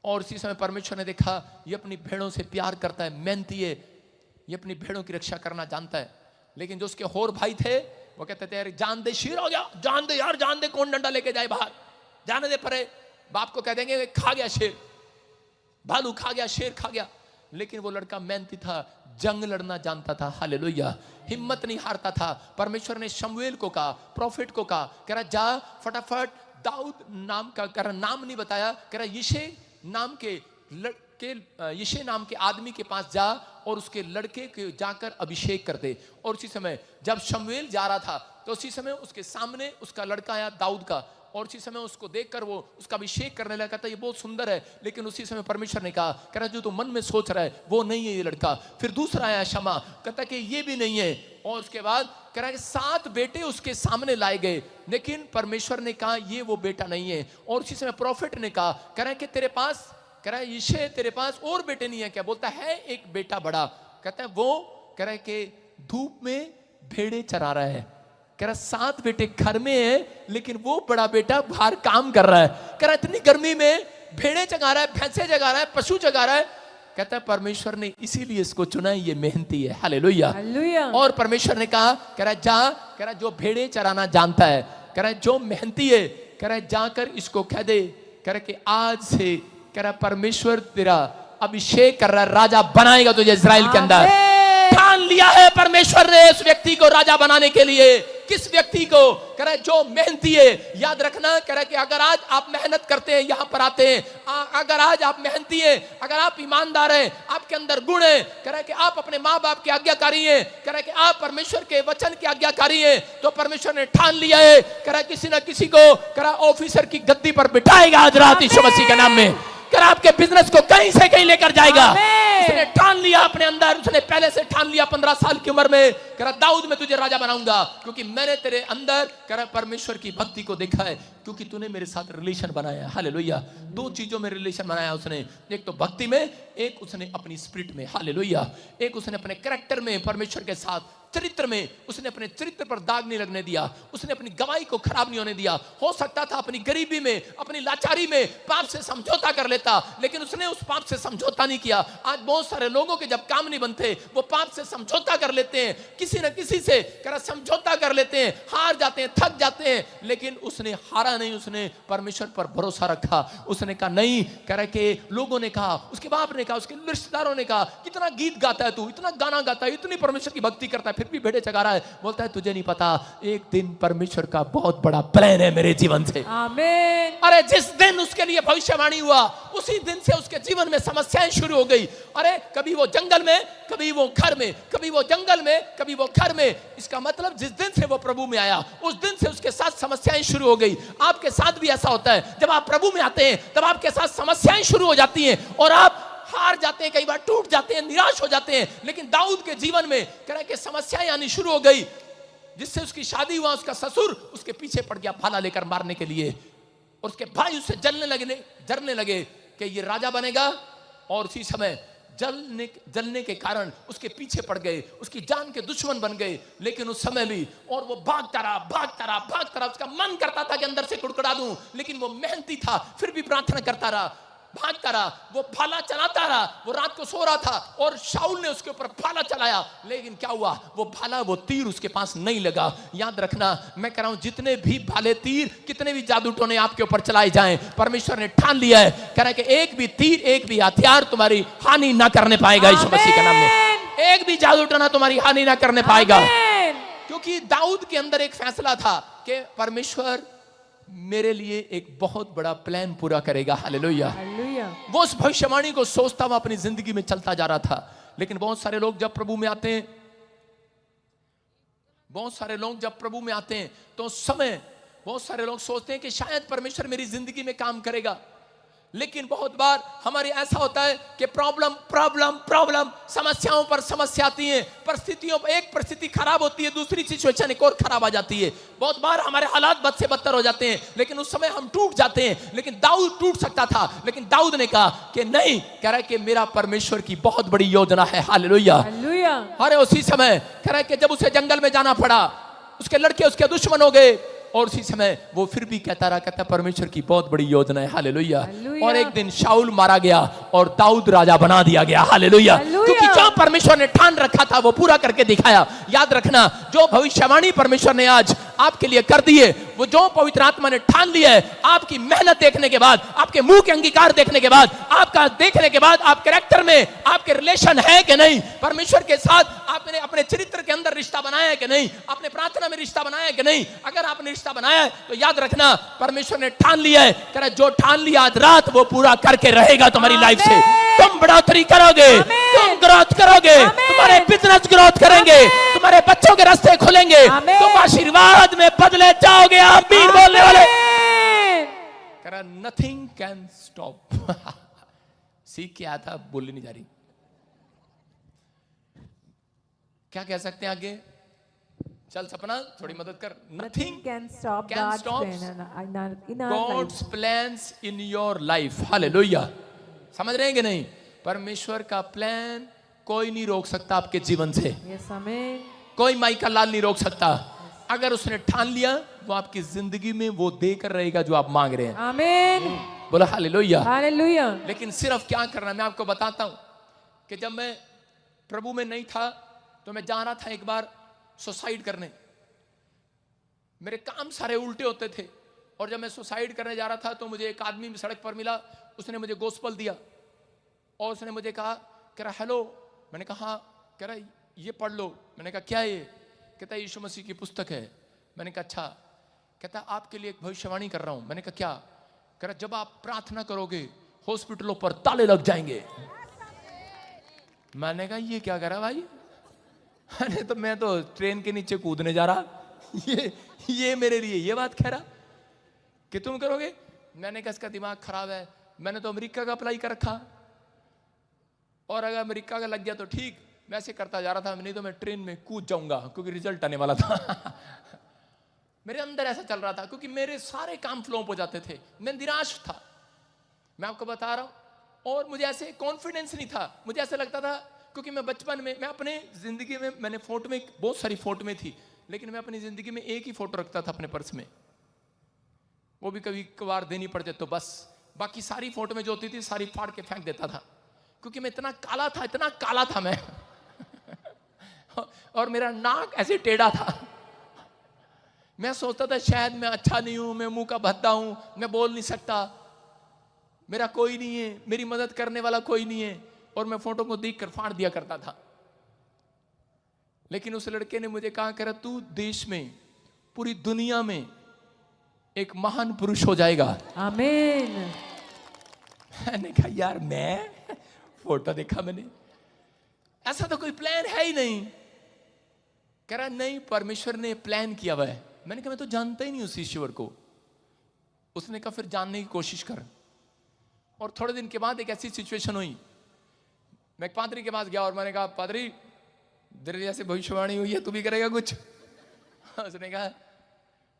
और इसी समय परमेश्वर ने देखा ये अपनी भेड़ों से प्यार करता है, मेहनती है, ये अपनी भेड़ों की रक्षा करना जानता है। लेकिन जो उसके होर भाई थे वो कहते थे यार जान दे, शेर हो गया, जान दे यार, जान दे, कौन डंडा लेके जाए बाहर, जाने दे परे। बाप को कह देंगे खा गया शेर, भालू खा गया, शेर खा गया। लेकिन वो लड़का मेहनती था, जंग लड़ना जानता था, हालेलुया, हिम्मत नहीं हारता था। परमेश्वर ने शमूएल को कहा, प्रॉफिट को कहा, कह रहा जा फटाफट दाऊद नाम का, कह रहा नाम नहीं बताया, कह रहा यिशे नाम के आदमी के पास जा और उसके लड़के के जाकर अभिषेक कर दे। और उसी समय जब शमूएल जा रहा था तो उसी समय उसके सामने उसका लड़का आया दाऊद का, और उसी समय उसको देखकर वो उसका अभिषेक करने लगा। था ये बहुत सुंदर है, लेकिन उसी समय परमेश्वर ने कहा, कह रहा जो तू मन में सोच रहा है वो नहीं है ये लड़का। फिर दूसरा आया शमा, कहता कि ये भी नहीं है। और उसके बाद कह रहा है 7 बेटे उसके सामने लाए गए, लेकिन परमेश्वर ने कहा ये वो बेटा नहीं है। और उसी समय प्रॉफिट ने कहा, कह रहा है कि तेरे पास, कह रहा है यिशे तेरे पास और बेटे नहीं है क्या? बोलता है एक बेटा बड़ा। कहता है वो, कह रहा है कि धूप में भेड़े चरा रहा है। कह रहा 7 बेटे घर में है, लेकिन वो बड़ा बेटा बाहर काम कर रहा है। कह रहा इतनी गर्मी में भेड़े जगा रहा है, भैंसे जगा रहा है, पशु जगा रहा है। कहता है परमेश्वर ने इसीलिए इसको चुना है, ये मेहनती है, हालेलुया। और परमेश्वर ने कहा, कह रहा जा, कह रहा जो भेड़े चराना जानता है, कह रहा जो मेहनती है, कह रहा जाकर इसको कह दे, कह रहा कि आज से, कह रहा परमेश्वर तेरा अभिषेक कर रहा है, राजा बनाएगा तुझे इस्राएल के अंदर। ठान लिया है परमेश्वर ने उस व्यक्ति को राजा बनाने के लिए। किस व्यक्ति को? कह रहा है जो मेहनती है। याद रखना, कह रहा है कि अगर आज आप मेहनत करते हैं, यहां पर आते हैं, अगर आज आप मेहनती हैं, अगर आप ईमानदार हैं, आपके अंदर गुण है, कह रहा है कि आप अपने माँ बाप के आज्ञाकारी हैं, कह रहा है कि आप परमेश्वर के वचन के आज्ञाकारी हैं, तो परमेश्वर ने ठान लिया है, कह रहा है किसी ना किसी को, कह रहा ऑफिसर की गद्दी पर बिठाएगा आज रात यीशु मसीह के नाम में। कह रहा आपके बिजनेस को कहीं से कहीं लेकर जाएगा। उसने ठान लिया अपने अंदर, उसने पहले से ठान लिया 15 साल की उम्र में, कह रहा दाऊद मैं तुझे राजा बनाऊंगा, क्योंकि मैंने तेरे अंदर, कह रहा परमेश्वर की भक्ति को देखा है, क्योंकि तूने मेरे साथ रिलेशन बनाया। हालेलुया। 2 चीजों में रिलेशन बनाया उसने, एक तो भक्ति में, एक उसने अपनी स्पिरिट में, हालेलुया, एक उसने अपने कैरेक्टर में, परमेश्वर के साथ चरित्र में, उसने अपने चरित्र पर दाग नहीं लगने दिया, उसने अपनी गवाही को खराब नहीं होने दिया। हो सकता था अपनी गरीबी में, अपनी लाचारी में पाप से समझौता कर लेता, लेकिन उसने उस पाप से समझौता नहीं किया। आज बहुत सारे लोगों के जब काम नहीं बनते, वो पाप से समझौता कर लेते हैं, किसी न किसी से कह समझौता कर लेते हैं, हार जाते हैं, थक जाते हैं, लेकिन उसने हारा नहीं, उसने परमेश्वर पर भरोसा रखा। उसने कहा नहीं, कह रहा कि लोगों ने कहा, उसके बाप ने कहा, उसके रिश्तेदारों ने कहा, कितना गीत गाता है तू, इतना गाना गाता है, इतनी परमेश्वर की भक्ति करता है, फिर भी भेड़े चगा रहा है। बोलता है तुझे नहीं पता, एक दिन परमेश्वर का बहुत बड़ा प्लान है मेरे जीवन से। आमीन। अरे जिस दिन उसके लिए भविष्यवाणी हुआ, उसी दिन से उसके जीवन में समस्याएं शुरू हो गई। अरे कभी वो जंगल में, कभी वो घर में, कभी वो जंगल में, कभी वो घर में। इसका मतलब जिस दिन से वो प्रभु में आया, उस दिन से उसके साथ समस्याएं शुरू हो गई। आपके साथ भी ऐसा होता है, जब आप प्रभु में आते हैं तब आपके साथ समस्याएं शुरू हो जाती हैं और आप हार जाते हैं, कई बार टूट जाते हैं, निराश हो जाते हैं। लेकिन दाऊद के जीवन में कह रहा है कि समस्याएं आनी शुरू हो गई। जिससे उसकी शादी हुआ, उसका ससुर उसके पीछे पड़ गया भाला लेकर मारने के लिए, और उसके भाई उससे जलने लगे कि ये राजा बनेगा, और उसी समय जलने के कारण उसके पीछे पड़ गए, उसकी जान के दुश्मन बन गए। लेकिन उस समय भी, और वो भागता रहा, उसका मन करता था कि अंदर से कुड़कुड़ा दूं, लेकिन वो मेहनती था, फिर भी प्रार्थना करता रहा, भागता रहा, वो भाला चलाता रहा। वो रात को सो रहा था और शाऊल ने उसके ऊपर भाला चलाया, लेकिन क्या हुआ, वो भाला, वो तीर उसके पास नहीं लगा। याद रखना, मैं कह रहा हूं जितने भी भाले, तीर, कितने भी जादू टोने आपके ऊपर चलाए जाएं, परमेश्वर ने ठान लिया है, कह रहा है कि एक भी तीर, एक भी हथियार तुम्हारी हानि ना करने पाएगा यीशु मसीह के नाम में। एक भी जादू टोना तुम्हारी हानि ना करने पाएगा, क्योंकि दाऊद के अंदर एक फैसला था कि परमेश्वर मेरे लिए एक बहुत बड़ा प्लान पूरा करेगा। हालेलुया। वो उस भविष्यवाणी को सोचता हुआ अपनी जिंदगी में चलता जा रहा था। लेकिन बहुत सारे लोग जब प्रभु में आते हैं, तो समय बहुत सारे लोग सोचते हैं कि शायद परमेश्वर मेरी जिंदगी में काम करेगा। लेकिन बहुत बार हमारे ऐसा होता है कि प्रॉब्लम, समस्याओं पर समस्या आती है, परिस्थितियों पर, एक परिस्थिति खराब होती है, दूसरी सिचुएशन एक और खराब आ जाती है। बहुत बार हमारे हालात बद से बदतर हो जाते हैं, लेकिन उस समय हम टूट जाते हैं। लेकिन दाऊद टूट सकता था, लेकिन दाऊद ने कहा कि नहीं, कह रहा है कि मेरा परमेश्वर की बहुत बड़ी योजना है। हालेलुया। अरे उसी समय कह रहा है कि जब उसे जंगल में जाना पड़ा, उसके लड़के उसके दुश्मन हो गए, और उसी समय वो फिर भी कहता रहा, कहता परमेश्वर की बहुत बड़ी योजना है, हालेलुया। हालेलुया। और एक दिन शाऊल मारा गया और दाऊद राजा बना दिया गया, हालेलुया। हालेलुया। क्योंकि जो परमेश्वर ने ठान रखा था वो पूरा करके दिखाया। याद रखना, जो भविष्यवाणी परमेश्वर ने आज आपके लिए कर दी है, वो जो पवित्र आत्मा ने ठान लिया है, आपकी मेहनत देखने के बाद, आपके मुंह के अंगीकार देखने के बाद, आपका देखने के बाद, आप कैरेक्टर में आपके रिलेशन है कि नहीं, परमेश्वर के साथ आपने अपने चरित्र के अंदर रिश्ता बनाया है कि नहीं, अपने प्रार्थना में रिश्ता बनाया है कि नहीं। अगर आपने रिश्ता बनाया है तो याद रखना, परमेश्वर ने ठान लिया है, कह जो ठान लिया आज रात वो पूरा करके रहेगा तुम्हारी लाइफ से। तुम बढ़ोतरी करोगे, तुम ग्रोथ करोगे, तुम्हारे बिजनेस ग्रोथ करेंगे, तुम्हारे बच्चों के रास्ते खुलेंगे, तुम आशीर्वाद में बदले जाओगे। आमीन बोलने वाले, कह नथिंग कैन स्टॉप। सीख के आया था, बोलनी नहीं जा रही, क्या कह सकते हैं आगे? चल सपना, थोड़ी मदद कर। Nothing can stop can God's stop plan in our God's life. plans in your life, hallelujah. समझ रहे हैं कि नहीं? परमेश्वर का प्लान कोई नहीं रोक सकता आपके जीवन से। Yes, amen. कोई माइकल लाल नहीं रोक सकता। अगर उसने ठान लिया, वो आपकी जिंदगी में वो देकर रहेगा जो आप मांग रहे हैं। Amen. बोला हालेलुया। Hallelujah. लेकिन सिर्फ क्या करना, मैं आपको बताता हूं कि जब मैं प्रभु में नहीं था तो मैं जा रहा था एक बार सुसाइड करने। मेरे काम सारे उल्टे होते थे, और जब मैं सुसाइड करने जा रहा था तो मुझे एक आदमी सड़क पर मिला, उसने मुझे गोस्पल दिया और उसने मुझे कहा, कह रहा हेलो। मैंने कहा, कह रहा ये पढ़ लो। मैंने कहा क्या ये? कहता यीशु मसीह की पुस्तक है। मैंने कहा अच्छा। कहता आपके लिए एक भविष्यवाणी कर रहा हूं। मैंने कहा क्या? कह रहा जब आप प्रार्थना करोगे हॉस्पिटलों पर ताले लग जाएंगे। मैंने कहा ये क्या कर रहा भाई? अरे तो मैं तो ट्रेन के नीचे कूदने जा रहा, ये मेरे लिए ये बात कह रहा कि तुम करोगे? मैंने कहा इसका दिमाग खराब है, मैंने तो अमेरिका का अप्लाई कर रखा, और अगर अमेरिका का लग गया तो ठीक, मैं ऐसे करता जा रहा था, नहीं तो मैं ट्रेन में कूद जाऊंगा क्योंकि रिजल्ट आने वाला था। मेरे अंदर ऐसा चल रहा था क्योंकि मेरे सारे काम फ्लॉप हो जाते थे, मैं निराश था, मैं आपको बता रहा हूं। और मुझे ऐसे कॉन्फिडेंस नहीं था, मुझे ऐसा लगता था क्योंकि मैं बचपन में, मैं अपने जिंदगी में, मैंने फोटो में बहुत सारी फोटो में थी, लेकिन मैं अपनी जिंदगी में एक ही फोटो रखता था अपने पर्स में, वो भी कभी कभार देनी पड़ जाए तो बस, बाकी सारी फोटो में जो होती थी सारी फाड़ के फेंक देता था, क्योंकि मैं इतना काला था मैं। और मेरा नाक ऐसे टेढ़ा था। मैं सोचता था शायद मैं अच्छा नहीं हूं, मैं मुंह का भद्दा हूं, मैं बोल नहीं सकता, मेरा कोई नहीं है, मेरी मदद करने वाला कोई नहीं है, और मैं फोटो को देखकर फाड़ दिया करता था। लेकिन उस लड़के ने मुझे कहा, कर तू देश में, पूरी दुनिया में एक महान पुरुष हो जाएगा। आमीन। मैंने कहा यार, मैं फोटो देखा मैंने, ऐसा तो कोई प्लान है ही नहीं। कह रहा नहीं, परमेश्वर ने प्लान किया हुआ है। मैंने कहा मैं तो जानता ही नहीं उस ईश्वर को। उसने कहा फिर जानने की कोशिश कर। और थोड़े दिन के बाद एक ऐसी सिचुएशन हुई, मैं एक पादरी के पास गया और मैंने कहा पादरी तेरे जैसे भविष्यवाणी हुई है, तू भी करेगा कुछ? उसने कहा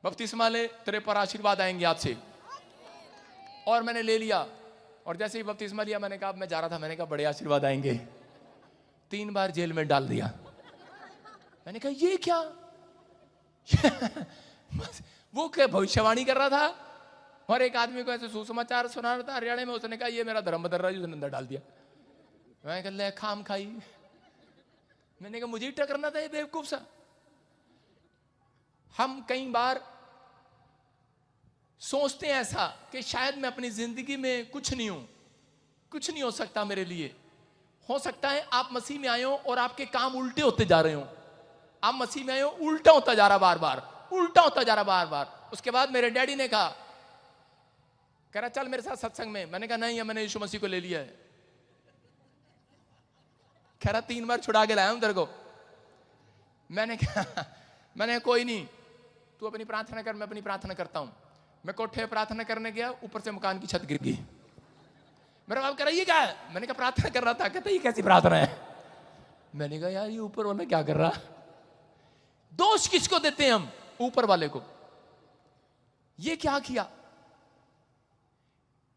बपतिस्मा ले, तेरे पर आशीर्वाद आएंगे आज से। और मैंने ले लिया, और जैसे ही बपतिस्मा लिया मैंने कहा मैं जा रहा था, मैंने कहा बड़े आशीर्वाद आएंगे। 3 बार जेल में डाल दिया। मैंने कहा ये क्या? वो क्या भविष्यवाणी कर रहा था, और एक आदमी को ऐसे सुसमाचार सुना रहा था हरियाणा में, उसने कहा ये मेरा धर्म बदल रहा है, उसने अंदर डाल दिया। मैं कह ले खाम खाई। मैंने कहा मुझे ही टकरना था ये बेवकूफ सा। हम कई बार सोचते हैं ऐसा कि शायद मैं अपनी जिंदगी में कुछ नहीं हूं, कुछ नहीं हो सकता मेरे लिए। हो सकता है आप मसीह में आए हो और आपके काम उल्टे होते जा रहे हो। आप मसीह में आए हो, उल्टा होता जा रहा बार बार, उल्टा होता जा रहा बार बार। उसके बाद मेरे डैडी ने कहा, कह रहा चल मेरे साथ सत्संग में। मैंने कहा नहीं, मैंने यीशु मसीह को ले लिया है। कह रहा 3 बार छुड़ा के लाया हूं तेरे को। मैंने कहा मैंने कोई नहीं, तू अपनी प्रार्थना कर, मैं अपनी प्रार्थना करता हूं। मैं कोठे प्रार्थना करने गया, ऊपर से मकान की छत गिर गई। मेरा बाप कह रहा ये क्या है? मैंने कहा प्रार्थना कर रहा था। कहता ये कैसी प्रार्थना है? मैंने कहा यार ये ऊपर वाला क्या कर रहा? दोष किसको देते हैं हम? ऊपर वाले को। ये क्या किया?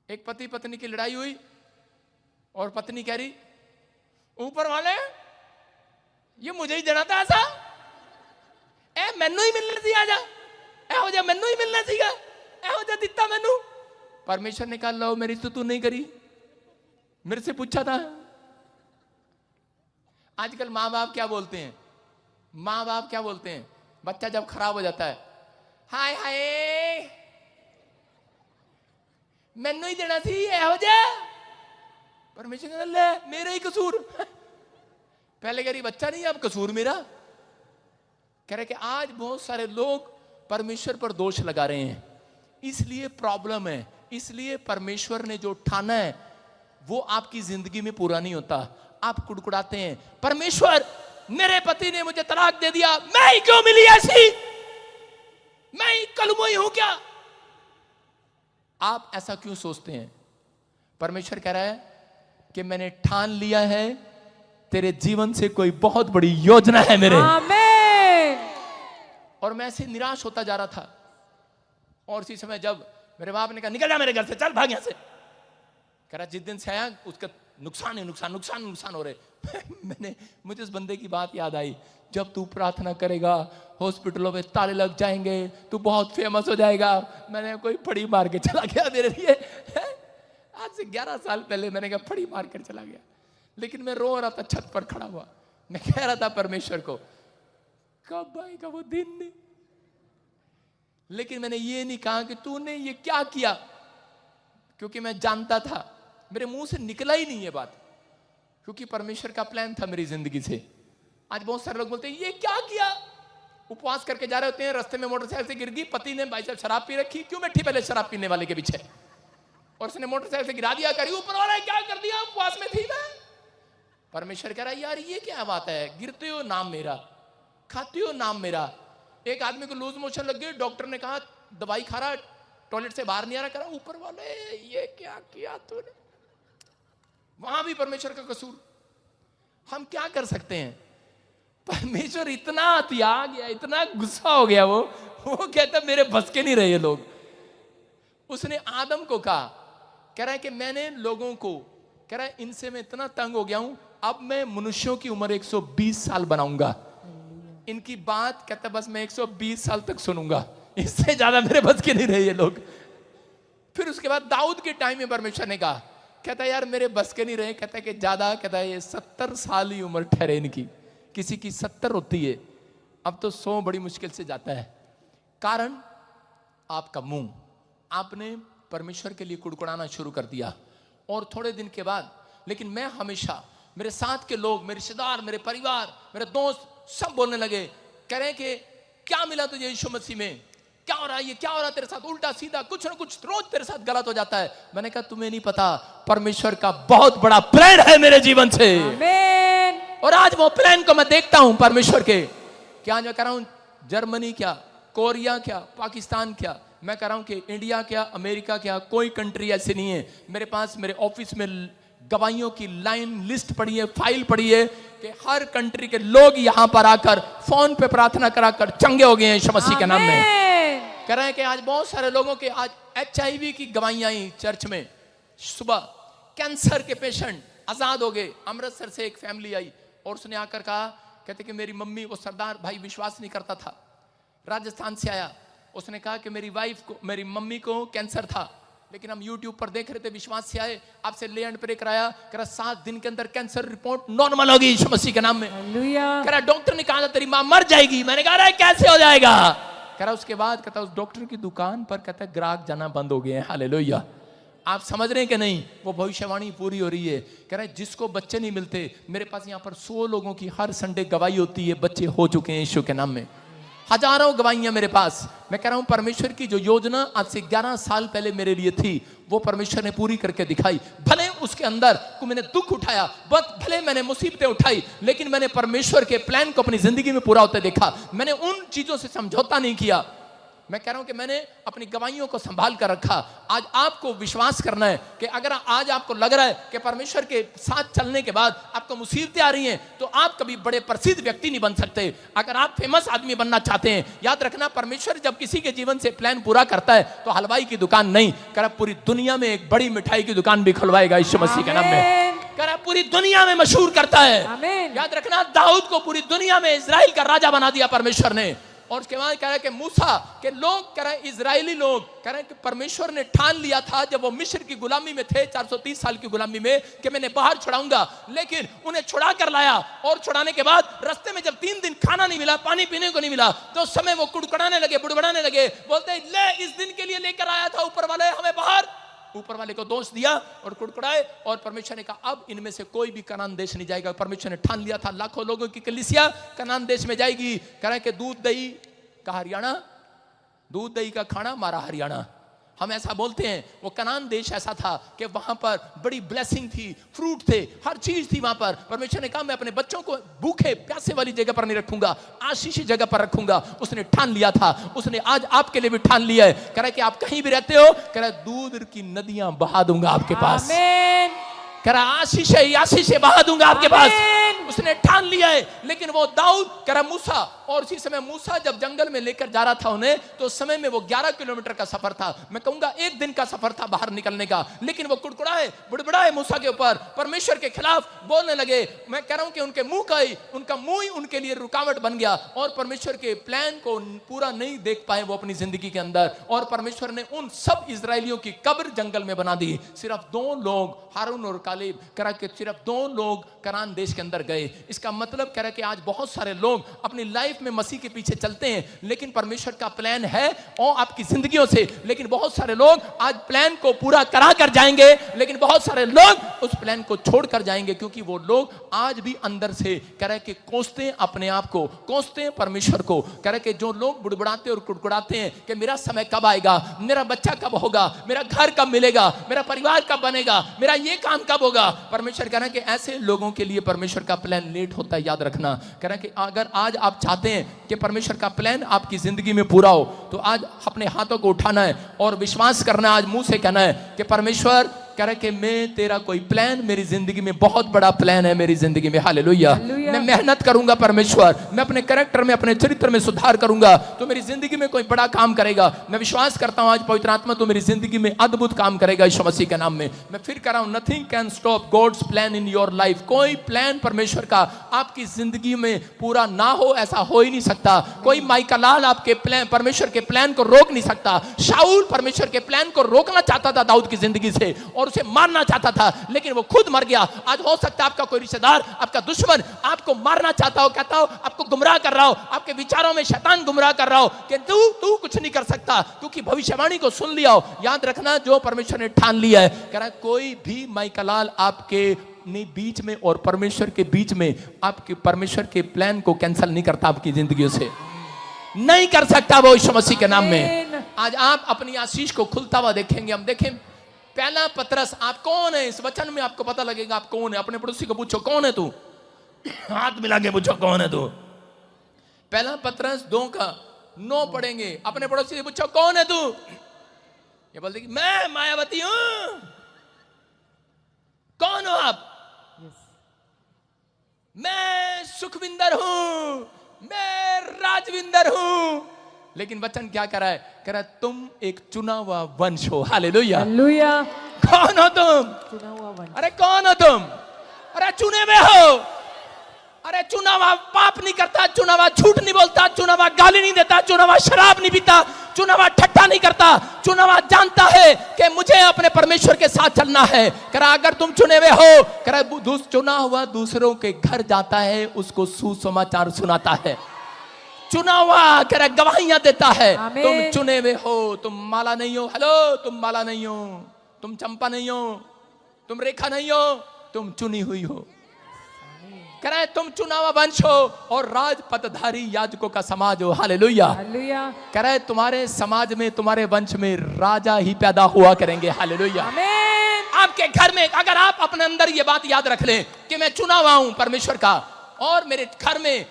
एक पति पत्नी की लड़ाई हुई और पत्नी कह रही ऊपर वाले ये मुझे ही देना था ऐसा, ए मैनू ही मिलने दिया जा। ਇਹੋ ਜਿਹਾ ਮੈਨੂੰ ਹੀ ਮਿਲਣਾ ਸੀਗਾ, ਇਹੋ ਜਿਹਾ ਦਿੱਤਾ ਮੈਨੂੰ। परमेश्वर ने कहा लो मेरी तो तू नहीं करी, मेरे से पूछा था। आजकल माँ बाप क्या बोलते हैं, माँ बाप क्या बोलते हैं, बच्चा जब खराब हो जाता है, हाय हाय मैनू ही देना सी ਇਹੋ ਜਿਹਾ। परमेश्वर कहता ले मेरा ही कसूर। पहले कह रही बच्चा नहीं, अब कसूर मेरा। कह रहे कि आज बहुत सारे लोग परमेश्वर पर दोष लगा रहे हैं, इसलिए प्रॉब्लम है। इसलिए परमेश्वर ने जो ठाना है वो आपकी जिंदगी में पूरा नहीं होता। आप कुड़कुड़ाते हैं, परमेश्वर मेरे पति ने मुझे तलाक दे दिया, मैं ही क्यों मिली ऐसी, मैं ही कलमुई हूं क्या? आप ऐसा क्यों सोचते हैं? परमेश्वर कह रहा है कि मैंने ठान लिया है, तेरे जीवन से कोई बहुत बड़ी योजना है मेरे। आमीन। और मैं ऐसे निराश होता जा रहा था, और इसी समय जब मेरे बाप ने कहा निकल जा मेरे घर से, चल भाग यहां से, कह रहा जिस दिन से आया उसका नुकसान ही नुकसान नुकसान नुकसान हो रहे। मुझे उस बंदे की बात याद आई, जब तू प्रार्थना करेगा हॉस्पिटलों में ताले लग जाएंगे, तू बहुत फेमस हो जाएगा। मैंने कोई फड़ी मार के चला गया मेरे लिए। आज से 11 साल पहले मैंने कहा फड़ी मार कर चला गया, लेकिन मैं रो रहा था, छत पर खड़ा हुआ, मैं कह रहा था परमेश्वर को कब आएगा वो दिन। लेकिन मैंने ये नहीं कहा कि तूने ये क्या किया, क्योंकि मैं जानता था, मेरे मुंह से निकला ही नहीं ये बात, क्योंकि परमेश्वर का प्लान था मेरी जिंदगी से। आज बहुत सारे लोग बोलते हैं ये क्या किया, उपवास करके जा रहे होते हैं, रास्ते में मोटरसाइकिल से गिर गई, पति ने भाई साहब शराब पी रखी, क्यों बैठी पहले शराब पीने वाले के पीछे, और उसने मोटरसाइकिल से गिरा दिया, करी ऊपर वाला क्या कर दिया, उपवास में थी मैं। परमेश्वर कह रहा है यार ये क्या बात है, गिरते हो नाम मेरा, खाते हो नाम मेरा। एक आदमी को लूज मोशन लग गई, डॉक्टर ने कहा दवाई खा रहा, टॉयलेट से बाहर नहीं आ रहा, करा ऊपर वाले ये क्या किया तूने। वहां भी परमेश्वर का कसूर। हम क्या कर सकते हैं? परमेश्वर इतना अतिया गया, इतना गुस्सा हो गया, वो कहता मेरे बस के नहीं रहे ये लोग। उसने आदम को कहा, कह रहा है कि मैंने लोगों को, कह रहा है इनसे मैं इतना तंग हो गया हूं, अब मैं मनुष्यों की उम्र 120 साल बनाऊंगा, इनकी बात कहता बस मैं 120 साल तक सुनूंगा, इससे ज्यादा मेरे बस के नहीं रहे ये लोग। फिर उसके बाद दाऊद के टाइम में परमेश्वर ने कहा, कहता यार मेरे बस के नहीं रहे, कहता कि ज्यादा, कहता ये 70 साल ही उम्र ठहरे इनकी, किसी की 70 होती है, अब तो 100 बड़ी मुश्किल से जाता है। कारण आपका मुंह, आपने परमेश्वर के लिए कुड़कुड़ाना शुरू कर दिया। और थोड़े दिन के बाद, लेकिन मैं हमेशा, मेरे साथ के लोग, मेरे रिश्तेदार, मेरे परिवार, मेरे दोस्त सब बोलने लगे, कह रहे हैं कि क्या मिला तुझे यीशु मसीह में, क्या हो रहा है, ये क्या हो रहा है तेरे साथ, उल्टा सीधा कुछ ना कुछ रोज तेरे साथ गलत हो जाता है। मैंने कहा तुम्हें नहीं पता, परमेश्वर का बहुत बड़ा प्लान है मेरे जीवन से। आमीन। और आज वो प्लान को मैं देखता हूं परमेश्वर के। क्या मैं कह रहा हूं जर्मनी क्या, कोरिया क्या, पाकिस्तान क्या, मैं कह रहा हूं कि इंडिया क्या, अमेरिका क्या, कोई कंट्री ऐसी नहीं है। मेरे पास मेरे ऑफिस में गवाहियों की लाइन लिस्ट पड़ी है, फाइल पड़ी है कि हर कंट्री के लोग यहां पर आकर फोन पे प्रार्थना कराकर चंगे हो गए हैं यीशु मसीह के नाम में। कह रहे हैं कि आज बहुत सारे लोगों के आज HIV की गवाहियां आई चर्च में। सुबह कैंसर के पेशेंट आजाद हो गए। अमृतसर से एक फैमिली आई और उसने आकर कहा, कहते कि मेरी मम्मी, वो सरदार भाई विश्वास नहीं करता था, राजस्थान से आया, उसने कहा कि मेरी वाइफ को, मेरी मम्मी को कैंसर था, लेकिन हम YouTube पर देख रहे थे, विश्वास से आए, आपसे ले एंड प्रे कराया, कह रहा 7 दिन के अंदर कैंसर रिपोर्ट नॉर्मल होगी यीशु मसीह के नाम में। हालेलुया। कह रहा डॉक्टर ने कहा था तेरी मां मर जाएगी। मैंने कहा अरे कैसे हो जाएगा। कह रहा उसके बाद कहता उस डॉक्टर की दुकान पर कहता ग्राहक जाना बंद हो गए हैं। हालेलुया। आप समझ रहे हैं कि नहीं, वो भविष्यवाणी पूरी हो रही है। कह रहे जिसको बच्चे नहीं मिलते, मेरे पास यहाँ पर 100 लोगों की हर संडे गवाही होती है, बच्चे हो चुके हैं यीशु के नाम में। हजारों गवाहियां मेरे पास। मैं कह रहा हूं परमेश्वर की जो योजना आज से 11 साल पहले मेरे लिए थी, वो परमेश्वर ने पूरी करके दिखाई। भले उसके अंदर को मैंने दुख उठाया, भले मैंने मुसीबतें उठाई, लेकिन मैंने परमेश्वर के प्लान को अपनी जिंदगी में पूरा होते देखा। मैंने उन चीजों से समझौता नहीं किया। मैं कह रहा हूं कि मैंने अपनी गवाहियों को संभाल कर रखा। आज आपको विश्वास करना है कि अगर आज आपको लग रहा है कि परमेश्वर के साथ चलने के बाद आपको मुसीबतें आ रही हैं, तो आप कभी बड़े प्रसिद्ध व्यक्ति नहीं बन सकते। अगर आप फेमस आदमी बनना चाहते हैं, याद रखना परमेश्वर जब किसी के जीवन से प्लान पूरा करता है तो हलवाई की दुकान नहीं, कर पूरी दुनिया में एक बड़ी मिठाई की दुकान भी खुलवाएगा यीशु मसीह के नाम में। कर पूरी दुनिया में मशहूर करता है। याद रखना दाऊद को पूरी दुनिया में इजराइल का राजा बना दिया परमेश्वर ने। और उसके बाद कह रहा है कि मूसा के लोग कह रहे हैं, इजरायली लोग कह रहे हैं कि परमेश्वर ने ठान लिया था जब वो मिस्र की गुलामी में थे, 430 साल की गुलामी में, कि मैंने बाहर छुड़ाऊंगा। लेकिन उन्हें छुड़ा कर लाया और छुड़ाने के बाद रास्ते में जब 3 दिन खाना नहीं मिला, पानी पीने को नहीं मिला, तो उस समय वो कुड़कुड़ाने लगे, बुड़बड़ाने लगे, बोलते हैं ले इस दिन के लिए लेकर आया था ऊपर वाले हमें बाहर। ऊपर वाले को दोष दिया और कुड़कुड़ाए, और परमेश्वर ने कहा अब इनमें से कोई भी कनान देश नहीं जाएगा। परमेश्वर ने ठान लिया था लाखों लोगों की कलीसिया कनान देश में जाएगी। कह रहे कि दूध दही का हरियाणा, दूध दही का खाना हमारा हरियाणा। हम ऐसा बोलते हैं। वो कनान देश ऐसा था कि वहां पर बड़ी ब्लेसिंग थी, फ्रूट थे, हर चीज थी वहां पर। परमेश्वर ने कहा मैं अपने बच्चों को भूखे प्यासे वाली जगह पर नहीं रखूंगा, आशीषी जगह पर रखूंगा। उसने ठान लिया था, उसने आज आपके लिए भी ठान लिया है। कह रहा है कि आप कहीं भी रहते हो, कह रहा है दूध की नदियां बहा दूंगा आपके पास। आमीन। कह रहा आशीष बहा दूंगा आपके पास। उसने ठान लिया है। लेकिन वो दाऊद कह रहा मूसा, और उसी समय मूसा जब जंगल में लेकर जा रहा था उन्हें, तो उस समय में वो 11 किलोमीटर का सफर था, मैं कहूंगा 1 दिन का सफर था बाहर निकलने का। लेकिन वो कुड़कुड़ाए, बुड़बुड़ाए मूसा के ऊपर, परमेश्वर के खिलाफ बोलने लगे। मैं कह रहा हूं कि उनके मुंह का ही, उनका मुंह ही उनके लिए रुकावट बन गया, और परमेश्वर के प्लान को पूरा नहीं देख पाए वो अपनी जिंदगी के अंदर। और परमेश्वर ने उन सब इजरायलियों की कब्र जंगल में बना दी। सिर्फ 2 लोग, हारून और कालेब, कह रहा कि सिर्फ 2 लोग कनान देश के अंदर गए। इसका मतलब कह रहा कि आज बहुत सारे लोग अपनी लाइफ में मसीह के पीछे चलते हैं, लेकिन परमेश्वर का प्लान है और आपकी जिंदगियों से, लेकिन बहुत सारे लोग आज प्लान को पूरा करा कर जाएंगे, लेकिन बहुत सारे लोग उस प्लान को छोड़कर जाएंगे, क्योंकि वो लोग आज भी अंदर से कह रहे कि कोसते हैं अपने आप को, कोसते हैं परमेश्वर को। कह रहे कि जो लोग बुड़बुड़ाते और कुड़कुड़ाते हैं कि मेरा समय कब आएगा, मेरा बच्चा कब होगा, मेरा घर कब मिलेगा, मेरा परिवार कब बनेगा, मेरा ये काम कब होगा। परमेश्वर कह रहे कि ऐसे लोगों के लिए परमेश्वर का प्लान लेट होता है, याद रखना। कह रहे कि अगर आज आप चाहते हैं कि परमेश्वर का प्लान आपकी जिंदगी में पूरा हो, तो आज अपने हाथों को उठाना है और विश्वास करना है, आज मुंह से कहना है कि परमेश्वर कह रहा है कि मैं तेरा कोई प्लान मेरी जिंदगी में, बहुत बड़ा प्लान है मेरी जिंदगी में। हालेलुया। मैं मेहनत करूंगा परमेश्वर, मैं अपने कैरेक्टर में, अपने चरित्र में सुधार करूंगा, तो मेरी जिंदगी में कोई बड़ा काम करेगा। मैं विश्वास करता हूं आज पवित्र आत्मा तो मेरी जिंदगी में अद्भुत काम करेगा यीशु मसीह के नाम में। मैं फिर कह रहा हूं, nothing can stop God's plan in your life. कोई प्लान परमेश्वर का आपकी जिंदगी में पूरा ना हो, ऐसा हो ही नहीं सकता। कोई माइकलाल आपके प्लान, परमेश्वर के प्लान को रोक नहीं सकता। शाऊल परमेश्वर के प्लान को रोकना चाहता था दाऊद की जिंदगी से, और उसे मारना चाहता था, लेकिन वो खुद मर गया। आज हो सकता है आपका कोई रिश्तेदार, आपका दुश्मन आपको मारना चाहता हो, कहता हो आपको गुमराह कर रहा हो, आपके विचारों में शैतान गुमराह कर रहा हो कि तू कुछ नहीं कर सकता, क्योंकि भविष्यवाणी को सुन लिया हो। याद रखना, जो परमेश्वर ने ठान लिया है, कह रहा है कोई भी माइकलाल आपके बीच में और परमेश्वर के बीच में, आपके परमेश्वर के प्लान को कैंसिल नहीं करता, आपकी जिंदगी से नहीं कर सकता वो यीशु मसीह के नाम में। आज आप अपनी आशीष को खुलता हुआ देखेंगे। हम देखें पहला पतरस, आप कौन है इस वचन में, आपको पता लगेगा आप कौन है। अपने पड़ोसी को पूछो कौन है तू, हाथ मिला के पूछो कौन है तू। पहला पतरस 2:9 पढ़ेंगे। अपने पड़ोसी से पूछो कौन है तू, ये बोल देगी मैं मायावती हूं। कौन हो आप? मैं सुखविंदर हूं, मैं राजविंदर हूं। लेकिन वचन क्या कह रहा है? कह रहा है तुम एक चुना हुआ वंश हो। हालेलुया। हालेलुया। कौन हो तुम? चुना हुआ वंश। अरे कौन हो तुम? अरे चुने में हो। अरे चुना हुआ पाप नहीं करता, चुना हुआ झूठ नहीं बोलता, चुना हुआ गाली नहीं देता, चुना हुआ शराब नहीं पीता, चुना हुआ ठट्ठा नहीं करता, चुना हुआ जानता है कि मुझे अपने परमेश्वर के साथ चलना है। कह रहा अगर तुम चुने हुए हो, कह रहा चुना हुआ दूसरों के घर जाता है, उसको सुसमाचार सुनाता है। चुना हुआ कह रहा गवाहियां देता है। तुम चुने हुए हो, तुम माला नहीं हो। हेलो, तुम माला नहीं हो, तुम चंपा नहीं हो, तुम रेखा नहीं हो, तुम चुनी हुई हो। कह रहा है तुम चुना हुआ वंश हो और राजपदधारी याजकों का समाज हो। हालेलुया। हालेलुया। कह रहा है तुम्हारे समाज में, तुम्हारे वंश में राजा ही पैदा हुआ करेंगे। हालेलुया। आमीन। आपके घर में अगर आप अपने अंदर ये बात याद रख लें कि मैं चुना हुआ हूं परमेश्वर का, और मेरे घर में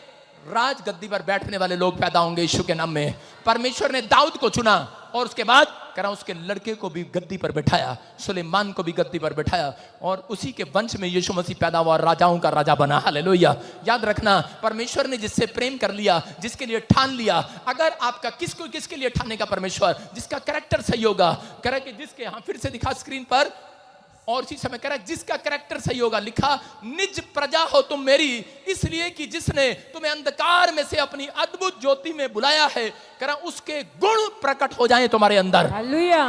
राज गद्दी पर बैठने वाले लोग पैदा होंगे यीशु के नाम में। परमेश्वर ने दाऊद को चुना और उसके बाद कह रहा उसके लड़के को भी गद्दी पर बैठाया, सुलेमान को भी गद्दी पर बैठाया, और उसी के वंश में यीशु मसीह पैदा हुआ, राजाओं का राजा बना। हालेलुया। याद रखना, परमेश्वर ने जिससे प्रेम कर लिया, जिसके लिए ठान लिया, अगर आपका किसके लिए ठानने का परमेश्वर, जिसका कैरेक्टर सही होगा। कह रहा कि जिसके, हाँ फिर से दिखा स्क्रीन पर, और इसी समय कह रहा है जिसका कैरेक्टर सही होगा, लिखा निज प्रजा हो तुम मेरी, इसलिए कि जिसने तुम्हें अंधकार में से अपनी अद्भुत ज्योति में बुलाया है, कह रहा उसके गुण प्रकट हो जाएं तुम्हारे अंदर। हालेलुया।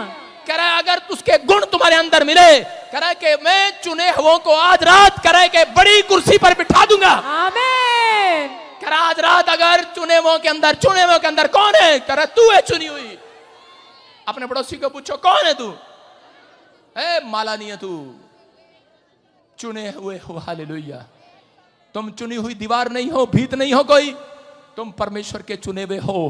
कह रहा है अगर उसके गुण तुम्हारे अंदर मिले, कह रहा है कि मैं चुने हुओं को आज रात कह रहा है कि बड़ी कुर्सी पर बिठा दूंगा। आमीन। कह रहा आज रात अगर चुने हुओं के अंदर कौन है, कह रहा तू है चुनी हुई। अपने पड़ोसी को पूछो कौन है तू, माला नहीं है तू, चुने हुए हो। हालेलुया। तुम चुनी हुई दीवार नहीं हो, भीत नहीं हो कोई, तुम परमेश्वर के चुने हुए हो।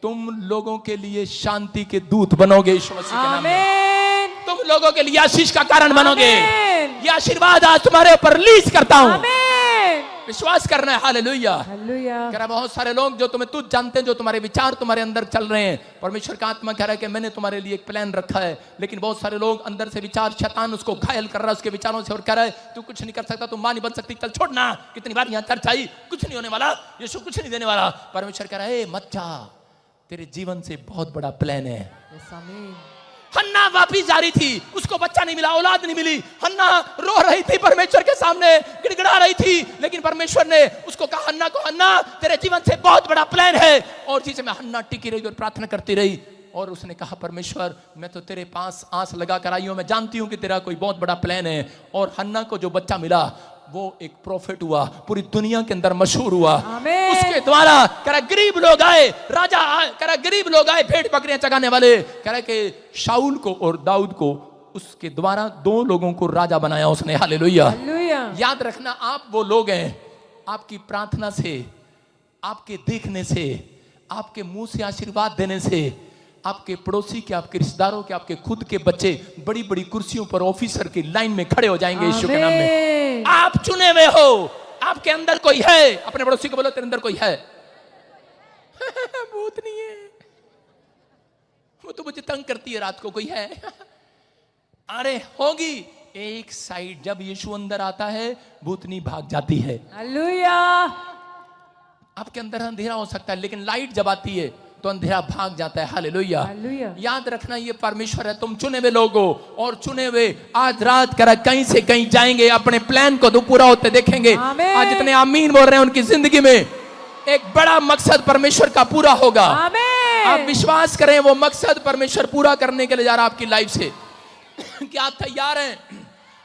तुम लोगों के लिए शांति के दूत बनोगे यीशु मसीह के नाम में। तुम लोगों के लिए आशीष का कारण बनोगे। ये आशीर्वाद आज तुम्हारे ऊपर रिलीज करता हूं, विश्वास करना है। हालेलुया। हालेलुया। कह रहा बहुत सारे लोग जो तुम्हें तुझ जानते हैं, जो तुम्हारे विचार तुम्हारे अंदर चल रहे हैं, परमेश्वर का आत्मा कह रहा है कि मैंने तुम्हारे लिए एक प्लान रखा है, लेकिन बहुत सारे लोग अंदर से विचार, शैतान उसको घायल कर रहा है उसके विचारों से, और कह रहा है तू कुछ नहीं कर सकता, तू मां नहीं बन सकती, चल छोड़ना, कितनी बार यहाँ चर्चा आई, कुछ नहीं होने वाला, यीशु कुछ नहीं देने वाला। परमेश्वर कह रहा है मत जा, तेरे जीवन से बहुत बड़ा प्लान है। हन्ना वापिस जा रही थी, उसको बच्चा नहीं मिला, औलाद नहीं मिली, हन्ना रो रही थी परमेश्वर के सामने, गिड़गिड़ा रही थी, लेकिन परमेश्वर ने उसको कहा हन्ना को, हन्ना तेरे जीवन से बहुत बड़ा प्लान है। और चीजें में हन्ना टिकी रही और प्रार्थना करती रही, और उसने कहा परमेश्वर मैं तो तेरे पास आंस लगा कर आई हूं, मैं जानती हूं कि तेरा कोई बहुत बड़ा प्लान है। और हन्ना को जो बच्चा मिला वो एक प्रोफेट हुआ, पूरी दुनिया के अंदर मशहूर हुआ। उसके द्वारा कह रहा गरीब लोग आए, राजा कह रहा गरीब लोग आए, भेड़ बकरियां चगाने वाले, कह रहा कि शाऊल को और दाऊद को उसके द्वारा 2 लोगों को राजा बनाया उसने। हालेलुया। याद रखना आप वो लोग हैं, आपकी प्रार्थना से, आपके देखने से, आपके मुंह से आशीर्वाद देने से आपके पड़ोसी के, आपके रिश्तेदारों के, आपके खुद के बच्चे बड़ी बड़ी कुर्सियों पर ऑफिसर की लाइन में खड़े हो जाएंगे यीशु के नाम में। आप चुने हुए हो, आपके अंदर कोई है। अपने पड़ोसी को बोलो तेरे अंदर कोई है। भूत नहीं है, वो तो मुझे तंग करती है रात को, कोई है। अरे होगी। एक साइड जब यीशु अंदर आता है भूतनी भाग जाती है। हालेलुया। आपके अंदर अंधेरा हो सकता है, लेकिन लाइट जब आती है तो अंधेरा भाग जाता है। हालेलुया। याद रखना ये परमेश्वर है, तुम चुने हुए लोग हो, और चुने हुए आज रात करा कहीं से कहीं जाएंगे, अपने प्लान को तो पूरा होते देखेंगे। आज जितने आमीन बोल रहे हैं उनकी जिंदगी में एक बड़ा मकसद परमेश्वर का पूरा होगा। आप विश्वास करें, वो मकसद परमेश्वर पूरा करने के लिए जा रहा है आपकी लाइफ से। क्या आप तैयार हैं?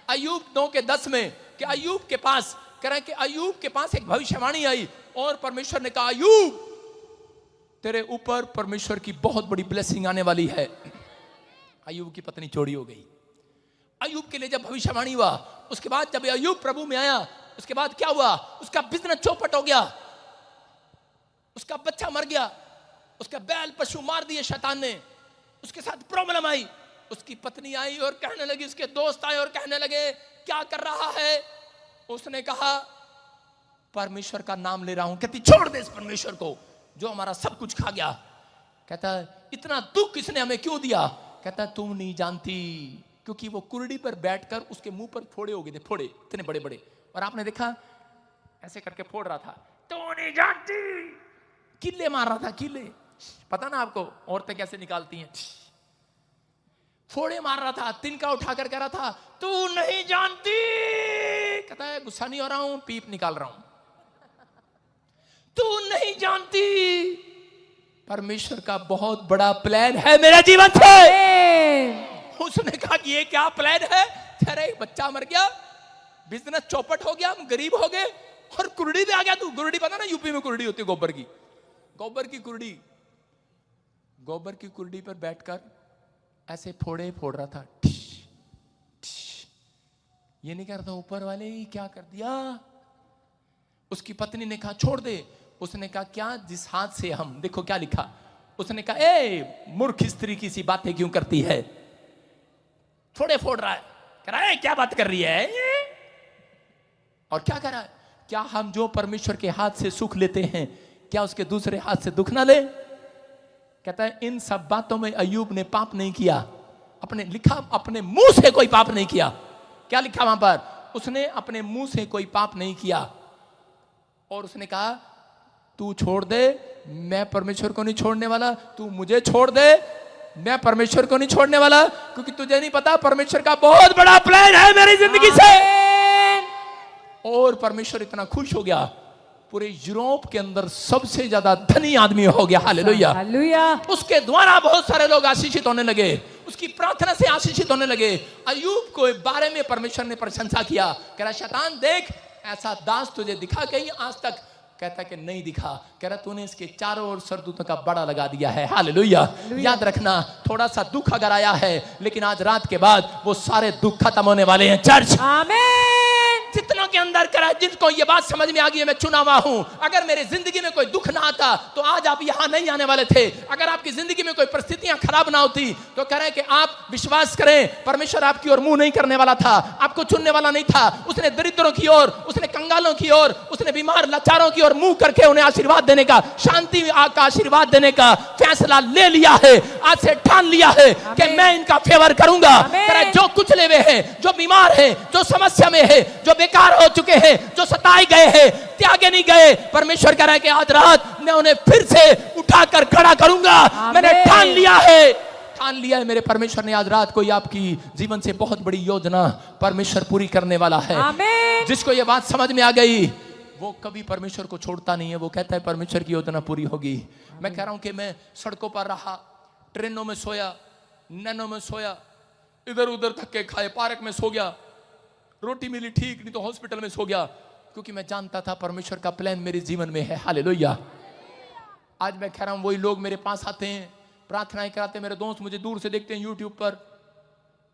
अय्यूब 9:10 में कि अय्यूब के पास कह रहे हैं कि अय्यूब के पास एक भविष्यवाणी आई, और परमेश्वर ने कहा अय्यूब तेरे ऊपर परमेश्वर की बहुत बड़ी ब्लेसिंग आने वाली है। अय्यूब की पत्नी चोरी हो गई। अय्यूब के लिए जब भविष्यवाणी हुआ, उसके बाद जब अय्यूब प्रभु में आया, उसके बाद क्या हुआ? उसका बिजनेस चौपट हो गया, उसका बच्चा मर गया, उसका बैल पशु मार दिए शैतान ने, उसके साथ प्रॉब्लम आई। उसकी पत्नी आई और कहने लगी, उसके दोस्त आए और कहने लगे क्या कर रहा है? उसने कहा परमेश्वर का नाम ले रहा हूं। कहती छोड़ दे इस परमेश्वर को जो हमारा सब कुछ खा गया। कहता इतना दुख किसने हमें क्यों दिया? कहता तुम नहीं जानती, क्योंकि वो कुर्डी पर बैठकर उसके मुंह पर फोड़े हो गए थे, फोड़े इतने बड़े बड़े, और आपने देखा ऐसे करके फोड़ रहा था। तू नहीं जानती, किले मार रहा था, किले, पता ना आपको औरतें कैसे निकालती हैं, फोड़े मार रहा था, तिनका उठाकर कह रहा था तू नहीं जानती। कहता है गुस्सा नहीं हो रहा हूं, पीप निकाल रहा हूं। तू नहीं जानती, परमेश्वर का बहुत बड़ा प्लान है मेरे जीवन से। उसने कहा कि ये क्या प्लान है? तेरा एक बच्चा मर गया, बिजनेस चौपट हो गया, हम गरीब हो गए, और कुर्डी पे आ गया तू। कुर्डी पता ना यूपी में कुर्डी होती है, गोबर की, गोबर की कुर्डी। गोबर की कुर्डी पर बैठकर ऐसे फोड़े फोड़ रहा था। ये नहीं करता ऊपर वाले ही क्या कर दिया। उसकी पत्नी ने कहा छोड़ दे। उसने कहा क्या? जिस हाथ से हम, देखो क्या लिखा, उसने कहा ए मूर्ख स्त्री की सी बातें क्यों करती है? फोड़े फोड़ रहा है, कह रहा है क्या बात कर रही है? और क्या कर रहा है? क्या हम जो परमेश्वर के हाथ से सुख लेते हैं, क्या उसके दूसरे हाथ से दुख ना ले? कहता है इन सब बातों में अय्यूब ने पाप नहीं किया। अपने लिखा अपने मुंह से कोई पाप नहीं किया। क्या लिखा वहां पर? उसने अपने मुंह से कोई पाप नहीं किया। और उसने कहा तू छोड़ दे, मैं परमेश्वर को नहीं छोड़ने वाला, तू मुझे छोड़ दे, मैं परमेश्वर को नहीं छोड़ने वाला, क्योंकि तुझे नहीं पता परमेश्वर का बहुत बड़ा प्लान है मेरी जिंदगी से। और परमेश्वर इतना खुश हो गया, पूरे यूरोप के अंदर सबसे ज्यादा धनी आदमी हो गया। Hallelujah, hallelujah. उसके द्वारा बहुत सारे लोग आशीषित होने लगे, उसकी प्रार्थना से आशीषित होने लगे। अय्यूब को बारे में परमेश्वर ने प्रशंसा किया, कह रहा शैतान देख ऐसा दास तुझे दिखा कहीं आज तक? कहता कि नहीं दिखा। कह रहा तूने इसके चारों ओर सरदूतों का बड़ा लगा दिया है। हालेलुया। याद रखना, थोड़ा सा दुख अगर आया है, लेकिन आज रात के बाद वो सारे दुख खत्म होने वाले हैं। चर्च आमीन। जितनों के अंदर करा, जिनको ये बात समझ में आ गई है मैं चुना हुआ हूं, अगर मेरी जिंदगी में कोई दुख ना आता तो आज आप यहां नहीं आने वाले थे। अगर आपकी जिंदगी में कोई परिस्थितियां खराब ना होती तो कह रहे हैं कि आप विश्वास करें, परमेश्वर आपकी ओर मुंह नहीं करने वाला था, आपको चुनने वाला नहीं था। उसने दरिद्रों की ओर, उसने कंगालों की ओर, उसने बीमार लाचारों की ओर मुंह करके उन्हें आशीर्वाद देने का, शांति का आशीर्वाद देने का फैसला ले लिया है। आज से ठान लिया है कि मैं इनका फेवर करूंगा। जो कुचले हुए हैं, जो बीमार हैं, जो समस्या में है, जो बेकार हो चुके हैं, जो सताए गए हैं, त्यागे नहीं गए, परमेश्वर कह रहा है कि आज रात मैं उन्हें फिर से उठाकर खड़ा करूंगा। मैंने ठान लिया है, ठान लिया है। मेरे परमेश्वर ने आज रात कोई आपकी जीवन से बहुत बड़ी योजना परमेश्वर पूरी करने वाला है। जिसको ये बात समझ में आ गई वो कभी परमेश्वर को छोड़ता नहीं है, वो कहता है परमेश्वर की योजना पूरी होगी। मैं कह रहा हूं कि मैं सड़कों पर रहा, ट्रेनों में सोया, नैनों में सोया, इधर उधर धक्के खाए, पार्क में सो गया, रोटी मिली ठीक, नहीं तो हॉस्पिटल में सो गया, क्योंकि मैं जानता था परमेश्वर का प्लान मेरे जीवन में है। हालेलुया। आज मैं कह रहा हूं वही लोग मेरे पास आते हैं, प्रार्थनाएं कराते हैं। मेरे दोस्त मुझे दूर से देखते हैं यूट्यूब पर,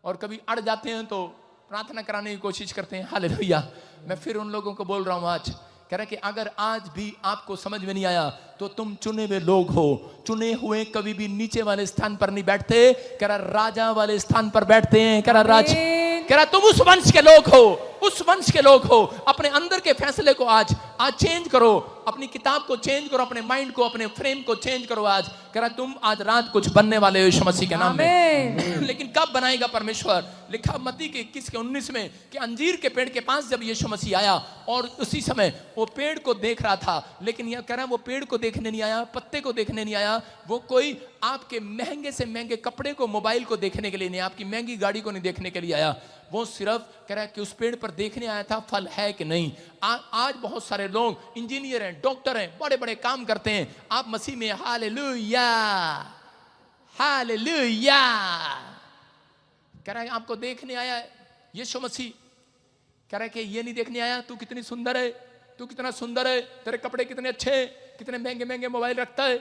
और कभी अड़ जाते हैं तो प्रार्थना कराने की कोशिश करते हैं। हालेलुया। मैं फिर उन लोगों को बोल रहा हूं आज, कह रहा कि अगर आज भी आपको समझ में नहीं आया तो तुम चुने हुए लोग हो। चुने हुए कभी भी नीचे वाले स्थान पर नहीं बैठते, कह रहा राजा वाले स्थान पर बैठते हैं। कह रहा तुम उस वंश के लोग हो, उस वंश के लोग हो। अपने अंदर के फैसले को आज चेंज करो, अपनी किताब को चेंज करो, अपने माइंड को, अपने फ्रेम को चेंज करो। आज कह रहा तुम आज रात कुछ बनने वाले हो यीशु मसीह के नाम में। लेकिन कब बनाएगा परमेश्वर? लिखा मत्ती के 21:19 में कि अंजीर के पेड़ के पास जब यीशु मसीह आया और उसी समय वो पेड़ को देख रहा था, लेकिन यह कह रहा वो पेड़ को देखने नहीं आया, पत्ते को देखने नहीं आया, वो कोई आपके महंगे से महंगे कपड़े को, मोबाइल को देखने के लिए नहीं, आपकी महंगी गाड़ी को नहीं देखने के लिए आया। वो सिर्फ कह रहा है कि उस पेड़ पर देखने आया था फल है कि नहीं। आज बहुत सारे लोग इंजीनियर हैं, डॉक्टर हैं, बड़े बड़े काम करते हैं, आप मसीह में हालेलुया हालेलुया कह रहा है आपको देखने आया है यीशु मसीह। कह रहा है कि ये नहीं देखने आया तू कितनी सुंदर है, तू कितना सुंदर है, तेरे कपड़े कितने अच्छे हैं, कितने महंगे महंगे मोबाइल रखता है।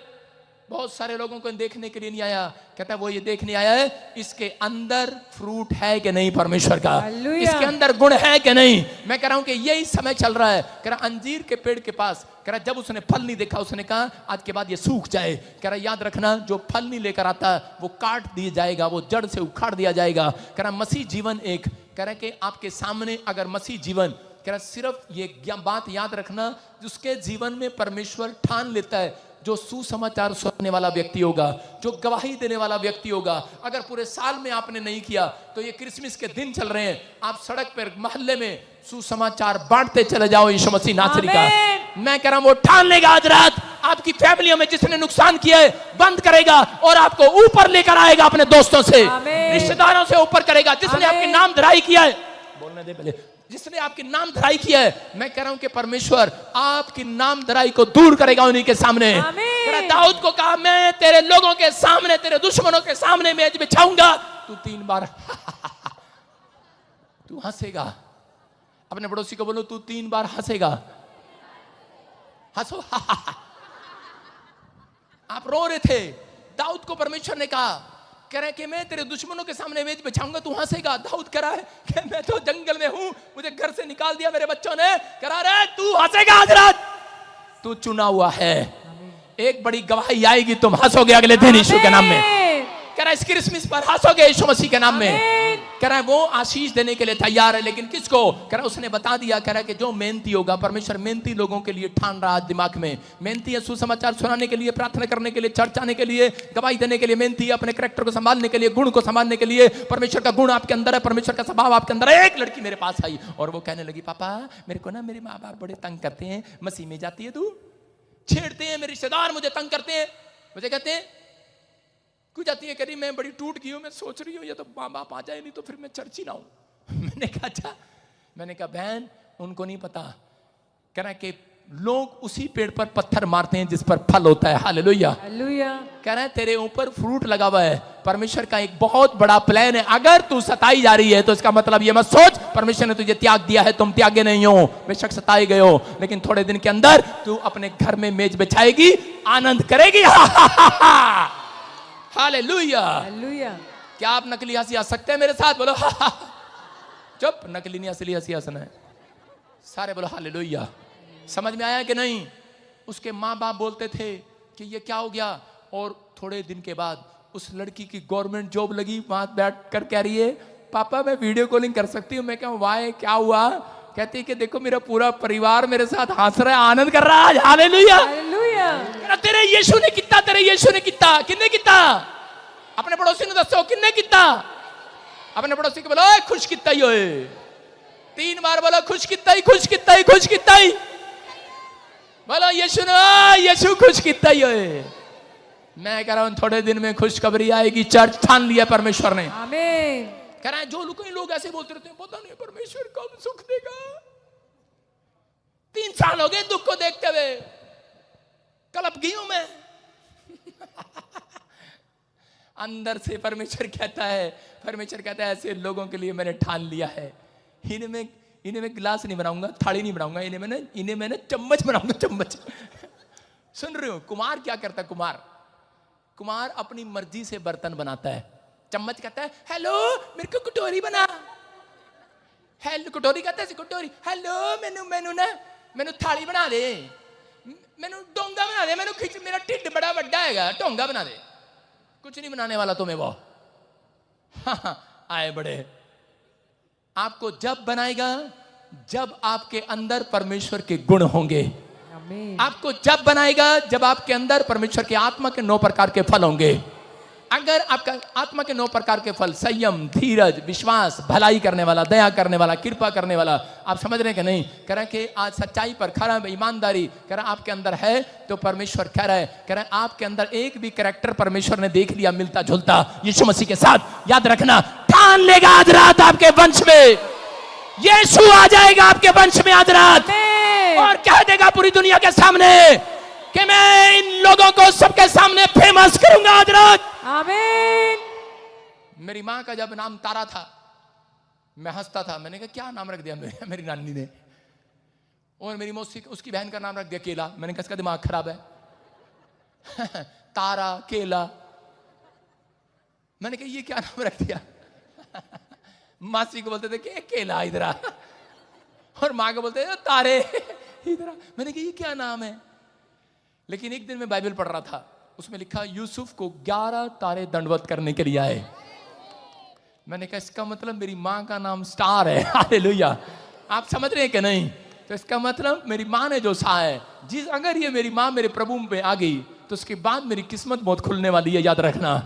बहुत सारे लोगों को देखने के लिए नहीं आया, कहता है वो ये देखने आया है इसके अंदर फ्रूट है कि नहीं परमेश्वर का, इसके अंदर गुण है कि नहीं। मैं कह रहा हूं कि यही समय चल रहा है। कह रहा अंजीर के पेड़ के पास, कह रहा जब उसने फल नहीं देखा उसने कहा आज के बाद ये सूख जाए। कह रहा याद रखना जो फल नहीं लेकर आता वो काट दिया जाएगा, वो जड़ से उखाड़ दिया जाएगा। कह रहा मसीह जीवन एक, कह रहा कि आपके सामने अगर मसीह जीवन, कह रहा सिर्फ ये बात याद रखना जिसके जीवन में परमेश्वर ठान लेता है, जो सुसमाचार सुनाने वाला व्यक्ति होगा, जो गवाही देने वाला व्यक्ति होगा। अगर पूरे साल में आपने नहीं किया तो ये क्रिसमस के दिन चल रहे हैं, आप सड़क पर मोहल्ले में सुसमाचार बांटते चले जाओ यीशु मसीह नासरी का। मैं कह रहा हूं वो ठान लेगा आज रात आपकी फैमिलियों में जिसने नुकसान किया है बंद करेगा और आपको ऊपर लेकर आएगा, अपने दोस्तों से, रिश्तेदारों से ऊपर करेगा। जिसने आपके नाम धराई किया है, बोलने दे पहले, जिसने आपकी नाम धराई किया है, मैं कह रहा हूं कि परमेश्वर आपकी नाम धराई को दूर करेगा उन्हीं के सामने। दाऊद को कहा मैं तेरे लोगों के सामने, तेरे दुश्मनों के सामने मेज बिछाऊंगा, तू 3 बार तू हंसेगा। अपने पड़ोसी को बोलो तू 3 बार हंसेगा, हंसो। आप रो रहे थे, दाऊद को परमेश्वर ने कहा, कह रहे कि मैं तेरे दुश्मनों के सामने मेज बिछाऊंगा, तू हंसेगा। दाऊद कह रहा है कि मैं तो जंगल में हूं, मुझे घर से निकाल दिया मेरे बच्चों ने। कह रहा है तू हंसेगा आज रात, तू चुना हुआ है, एक बड़ी गवाही आएगी, तुम हंसोगे अगले दिन यीशु के नाम में। कह रहा है इस क्रिसमस पर हंसोगे यीशु मसीह के नाम में। कह रहा है वो आशीष देने के लिए तैयार है, लेकिन किसको? कह रहा है उसने बता दिया, कह रहा है कि जो मेहनती होगा, परमेश्वर मेहनती लोगों के लिए ठान रहा दिमाग में। मेहनती है सुसमाचार सुनाने के लिए, प्रार्थना करने के लिए, चर्च आने के लिए, गवाही देने के लिए, मेहनती है अपने कैरेक्टर को संभालने के लिए, गुण को संभालने के लिए। परमेश्वर का गुण आपके अंदर है, परमेश्वर का स्वभाव आपके अंदर है। एक लड़की मेरे पास आई और वो कहने लगी पापा मेरे को ना मेरे माँ बाप बड़े तंग करते हैं, मसीह में जाती है तू, छेड़ते हैं, मेरे रिश्तेदार मुझे तंग करते हैं। मुझे कहते हैं कुछ आती है करी मैं बड़ी टूट गई हूँ, मैं सोच रही हूँ ये तो माँ बाप आ जाए नहीं तो फिर मैं चर्च ही ना हूँ। मैंने कहा अच्छा, मैंने कहा बहन उनको नहीं पता, कह रहा कि लोग उसी पेड़ पर पत्थर मारते हैं जिस पर फल होता है। Hallelujah, hallelujah. कह रहा है तेरे ऊपर फ्रूट लगा हुआ है, परमेश्वर का एक बहुत बड़ा प्लान है। अगर तू सताई जा रही है तो इसका मतलब ये मत सोच परमेश्वर ने तुझे त्याग दिया है, तुम त्यागे नहीं हो, बेशक सताए गए हो, लेकिन थोड़े दिन के अंदर तू अपने घर में मेज बिछाएगी, आनंद करेगी। Hallelujah, hallelujah. क्या आप नकली हंसी हंस सकते हैं मेरे साथ? बोलो चुप, नकली नहीं असली हंसी हंसना है। सारे बोलो हालेलुया। समझ में आया कि नहीं? उसके माँ बाप बोलते थे कि ये क्या हो गया, और थोड़े दिन के बाद उस लड़की की गवर्नमेंट जॉब लगी। वहां बैठ कर कह रही है पापा मैं वीडियो कॉलिंग कर सकती हूँ? मैं कहूँ वाह क्या हुआ? कहती है कि देखो मेरा पूरा परिवार मेरे साथ हंस रहा है, आनंद कर रहा है। Hallelujah, hallelujah. तेरे यीशु ने कितना, तेरे यीशु ने कितना, किन्ने कितना? अपने पड़ोसी ने दसो किन्ने कितना? अपने पड़ोसी को बोलो खुश कितना ही होए, 3 बार बोलो खुश कितना ही, खुश कितना ही, खुश कितना ही। बोलो यीशु ने, यीशु खुश कितना ही होए। मैं कह रहा हूं थोड़े दिन में खुशखबरी आएगी, चर्च ठान लिया परमेश्वर ने। आमीन। कह रहा है जो लोग ऐसे बोलते रहते हैं पता नहीं परमेश्वर कब सुख देगा। 3 साल हो गए दुख को देखते हुए, कलप गई हूं मैं। अंदर से परमेश्वर कहता है ऐसे लोगों के लिए मैंने ठान लिया है, इन्हें मैं गिलास नहीं बनाऊंगा, थाली नहीं बनाऊंगा, इन्हें मैंने चम्मच बनाऊंगा, चम्मच। सुन रहे हो? कुमार क्या करता है? कुमार अपनी मर्जी से बर्तन बनाता है। चम्मच कहता है हेलो मेरे को कटोरी बना, हेलो कटोरी कहता है कटोरी, हेलो मैनू थाली बना दे, मैनू डोंगा बना दे, मेरा ढिड बड़ा बड़ा है, डोंगा बना दे। कुछ नहीं बनाने वाला तुम्हें वो। आए बड़े, आपको जब बनाएगा जब आपके अंदर परमेश्वर के गुण होंगे। आपको जब बनाएगा जब आपके अंदर परमेश्वर की आत्मा के 9 प्रकार के फल होंगे। अगर आपका आत्मा के 9 प्रकार के फल संयम, धीरज, विश्वास, भलाई करने वाला, दया करने वाला, कृपा करने वाला, आप समझ रहे हैं कि नहीं? कह रहा है कि आज सच्चाई पर खरा, ईमानदारी कह रहा आपके अंदर है तो परमेश्वर कह रहा है आपके अंदर एक भी कैरेक्टर परमेश्वर ने देख लिया मिलता जुलता यीशु मसीह के साथ, याद रखना ठान लेगा आज रात आपके वंश में यीशु आ जाएगा, आपके वंश में आज रात, और कह देगा पूरी दुनिया के सामने कि मैं इन लोगों को सबके सामने फेमस करूंगा आज रात। आमीन। मेरी माँ का जब नाम तारा था मैं हंसता था, मैंने कहा क्या नाम रख दिया मेरी नानी ने, और मेरी मौसी उसकी बहन का नाम रख दिया केला। मैंने कहा इसका दिमाग खराब है। तारा केला, मैंने कहा ये क्या नाम रख दिया? मासी को बोलते थे कि केला इधर आ, और माँ को बोलते थे तारे इधर आ। मैंने कहा ये क्या नाम है? लेकिन एक दिन मैं बाइबल पढ़ रहा था, उसमें लिखा यूसुफ को 11 तारे दंडवत करने के लिए आए। मैंने कहा इसका मतलब मेरी माँ का नाम स्टार है। हालेलुया, आप समझ रहे हैं कि नहीं? तो इसका मतलब मेरी माँ ने जो सहा है, अगर ये मेरी माँ मेरे प्रभु में आ गई तो उसके बाद मेरी किस्मत बहुत खुलने वाली है, याद रखना।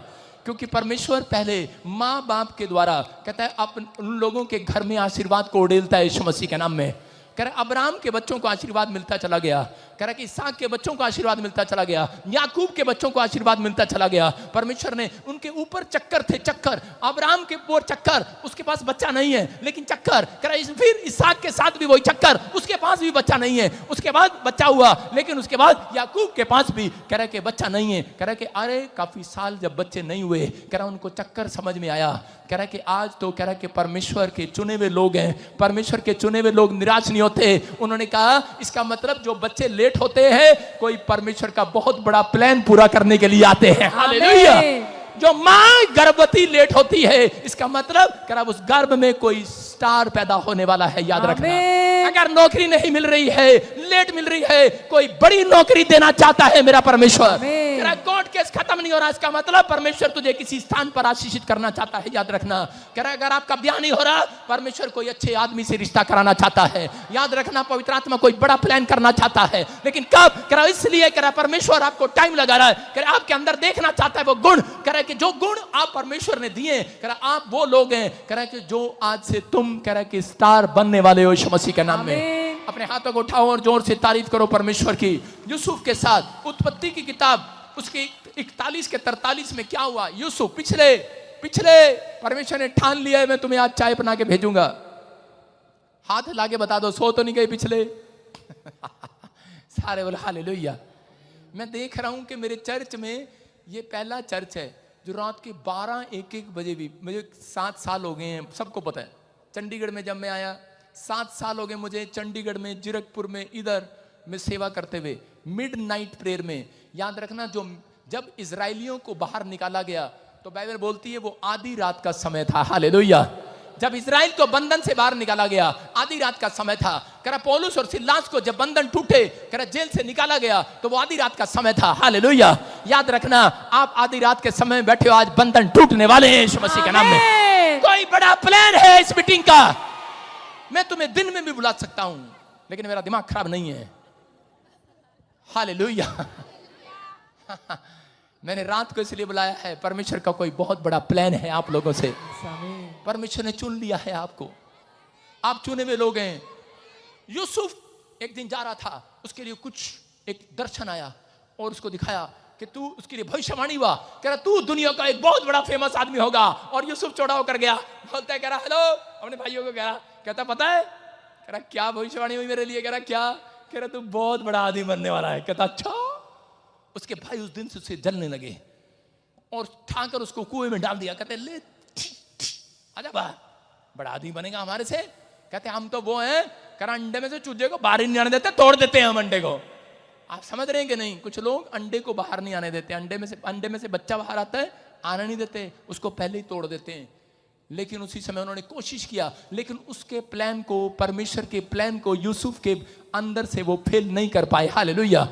क्योंकि परमेश्वर पहले माँ बाप के द्वारा कहता है उन लोगों के घर में आशीर्वाद को उड़ेलता है यीशु मसीह के नाम में। कह रहा अब्राहम के बच्चों को आशीर्वाद मिलता चला गया, कह रहा कि इसहाक के बच्चों को आशीर्वाद मिलता चला गया, याकूब के बच्चों को आशीर्वाद मिलता चला गया। परमेश्वर ने उनके ऊपर चक्कर थे, चक्कर अब्राहम के ऊपर चक्कर, उसके पास बच्चा नहीं है लेकिन चक्कर, कह रहा फिर इसहाक के साथ भी वही चक्कर, उसके पास भी बच्चा नहीं है, उसके बाद बच्चा हुआ, लेकिन उसके बाद याकूब के पास भी कह रहा कि बच्चा नहीं है। कह रहा कि अरे काफी साल जब बच्चे नहीं हुए, कह रहा उनको चक्कर समझ में आया। कह रहा कि आज तो कह रहा कि परमेश्वर के चुने हुए लोग हैं, परमेश्वर के चुने हुए लोग निराश नहीं होते। उन्होंने कहा इसका मतलब जो बच्चे लेट होते हैं कोई परमेश्वर का बहुत बड़ा प्लान पूरा करने के लिए आते हैं। हालेलुया। जो माँ गर्भवती लेट होती है इसका मतलब कह रहा उस गर्भ में कोई स्टार पैदा होने वाला है, याद रखना। अगर नौकरी नहीं मिल रही है, लेट मिल रही है, कोई बड़ी नौकरी देना चाहता है मेरा परमेश्वर। कोर्ट केस खत्म नहीं हो रहा, इसका मतलब परमेश्वर तुझे किसी स्थान पर आशीषित करना चाहता है, याद रखना। कह रहा अगर आपका ब्याह नहीं हो रहा, परमेश्वर कोई अच्छे आदमी से रिश्ता कराना चाहता है, याद रखना। पवित्र आत्मा कोई बड़ा प्लान करना चाहता है, लेकिन कब? कह रहा इसलिए कह रहा परमेश्वर आपको टाइम लगा रहा है, कह रहा आपके अंदर देखना चाहता है वो गुण। कह रहा कि जो गुण आप परमेश्वर ने दिए, कह रहा आप वो लोग हैं, कह रहा कि जो आज से तुम कह रहा कि स्टार बनने वाले हो यीशु मसीह के नाम में। अपने हाथों को उठाओ और जोर से तारीफ करो परमेश्वर की। यूसुफ के साथ उत्पत्ति की किताब उसकी 41 के 43 में क्या हुआ? यूसुफ पिछले परमेश्वर ने ठान लिया है मैं तुम्हें आज चाय बना के भेजूंगा। हाथ हिला के बता दो, सो तो नहीं गए पिछले? सारे बोले हालेलुया। मैं देख रहा हूं कि मेरे चर्च में ये पहला चर्च है जो रात के 12-1 बजे भी, मुझे 7 साल हो गए हैं, सबको पता है। चंडीगढ़ में जब मैं आया 7 साल हो गए मुझे, चंडीगढ़ में, जीरकपुर में, इधर में सेवा करते हुए मिडनाइट प्रेयर में। याद रखना, जब इजराइलियों को बाहर निकाला गया तो बाइबल बोलती है वो आधी रात का समय था। हालेलुया। जब इजराइल को बंधन से बाहर निकाला गया आधी रात का समय था। करा पौलुस और सिलास को जब बंधन टूटे, करा जेल से निकाला गया तो वो आधी रात का समय था। हालेलुया। याद रखना, आप आधी रात के समय में बैठे हो, आज बंधन टूटने वाले हैं यीशु मसीह के नाम में। कोई बड़ा प्लान है इस मीटिंग का। मैं तुम्हें दिन में भी बुला सकता हूं, लेकिन मेरा दिमाग खराब नहीं है। हालेलुया। मैंने रात को इसलिए बुलाया है, परमेश्वर का कोई बहुत बड़ा प्लान है आप लोगों से। परमेश्वर ने चुन लिया है आपको, आप चुने हुए लोग हैं। यूसुफ एक दिन जा रहा था, उसके लिए कुछ एक दर्शन आया और उसको दिखाया कि तू, उसके लिए भविष्यवाणी हुआ, कह रहा तू दुनिया का एक बहुत बड़ा फेमस आदमी होगा। और यूसुफ चौड़ा होकर गया, बोलता है, कह रहा हेलो अपने भाइयों को, कह रहा, कहता पता है, कह रहा क्या भविष्यवाणी हुई मेरे लिए? कह रहा क्या? कह रहा तू बहुत बड़ा आदमी बनने वाला है। कहता अच्छा। उसके भाई उस दिन से उससे जलने लगे और ठाकर उसको कुएं में डाल दिया। कहते ले आजा बाहर, बड़ा आदमी बनेगा हमारे से। कहते हम तो वो हैं, करा अंडे में से चूजे को बाहर नहीं आने देते, तोड़ देते हैं हम अंडे को। आप समझ रहे हैं कि नहीं? कुछ लोग अंडे को बाहर नहीं आने देते, अंडे में से बच्चा बाहर आता है, आने नहीं देते, उसको पहले ही तोड़ देते हैं। लेकिन उसी समय उन्होंने कोशिश किया, लेकिन उसके प्लान को, परमेश्वर के प्लान को यूसुफ के अंदर से वो फेल नहीं कर पाए। हालेलुया।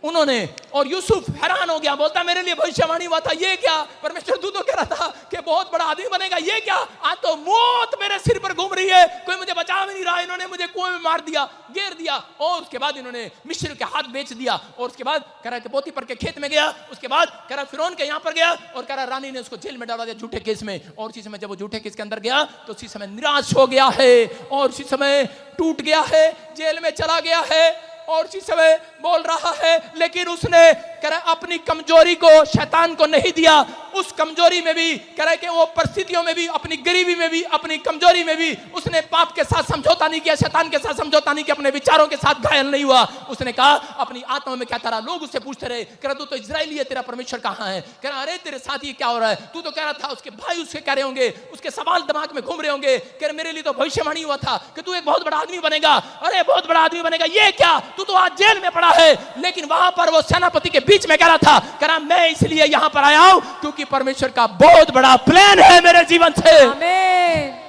उन्होंने, और यूसुफ हैरान हो गया, बोलता मेरे लिए भविष्यवाणी हुआ था, ये क्या? परमेश्वर तू तो कह रहा था कि बहुत बड़ा आदमी बनेगा, ये क्या? आज तो मौत मेरे सिर पर घूम रही है, कोई मुझे बचा भी नहीं रहा। इन्होंने मुझे कुएं में मार दिया, घेर दिया, और उसके बाद इन्होंने मिस्र के हाथ बेच दिया, और उसके बाद कह रहा पोतीफर के खेत में गया, उसके बाद कह रहा फिरौन के यहाँ पर गया, और कह रहा रानी ने उसको जेल में डाला दिया झूठे केस में। और उसी समय जब वो झूठे केस के अंदर गया तो उसी समय निराश हो गया है, और उसी समय टूट गया है, जेल में चला गया है, और उसी समय बोल रहा है, लेकिन उसने कह रहा अपनी कमजोरी को शैतान को नहीं दिया। उस कमजोरी में भी कह रहा कि वो परिस्थितियों में भी, अपनी गरीबी में भी, अपनी कमजोरी में भी उसने पाप के साथ समझौता नहीं किया, शैतान के साथ समझौता नहीं किया, अपने विचारों के साथ घायल नहीं हुआ। उसने कहा अपनी आत्मा में क्या करा। लोग उससे पूछते रहे, कह रहा तू तो इजराइली है, तेरा परमेश्वर कहाँ है? कह रहा अरे तेरे साथ ये क्या हो रहा है? तू तो कह रहा था, उसके भाई उसके कह रहे होंगे, उसके सवाल दिमाग में घूम रहे होंगे, कह रहे मेरे लिए तो भविष्यवाणी हुआ था कि तू एक बहुत बड़ा आदमी बनेगा। अरे बहुत बड़ा आदमी बनेगा, ये क्या? तू तो आज जेल में पड़ा है। लेकिन वहां पर वो सेनापति के बीच में कह रहा था, कह रहा मैं इसलिए यहां पर आया हूं क्योंकि परमेश्वर का बहुत बड़ा प्लान है मेरे जीवन से। आमीन।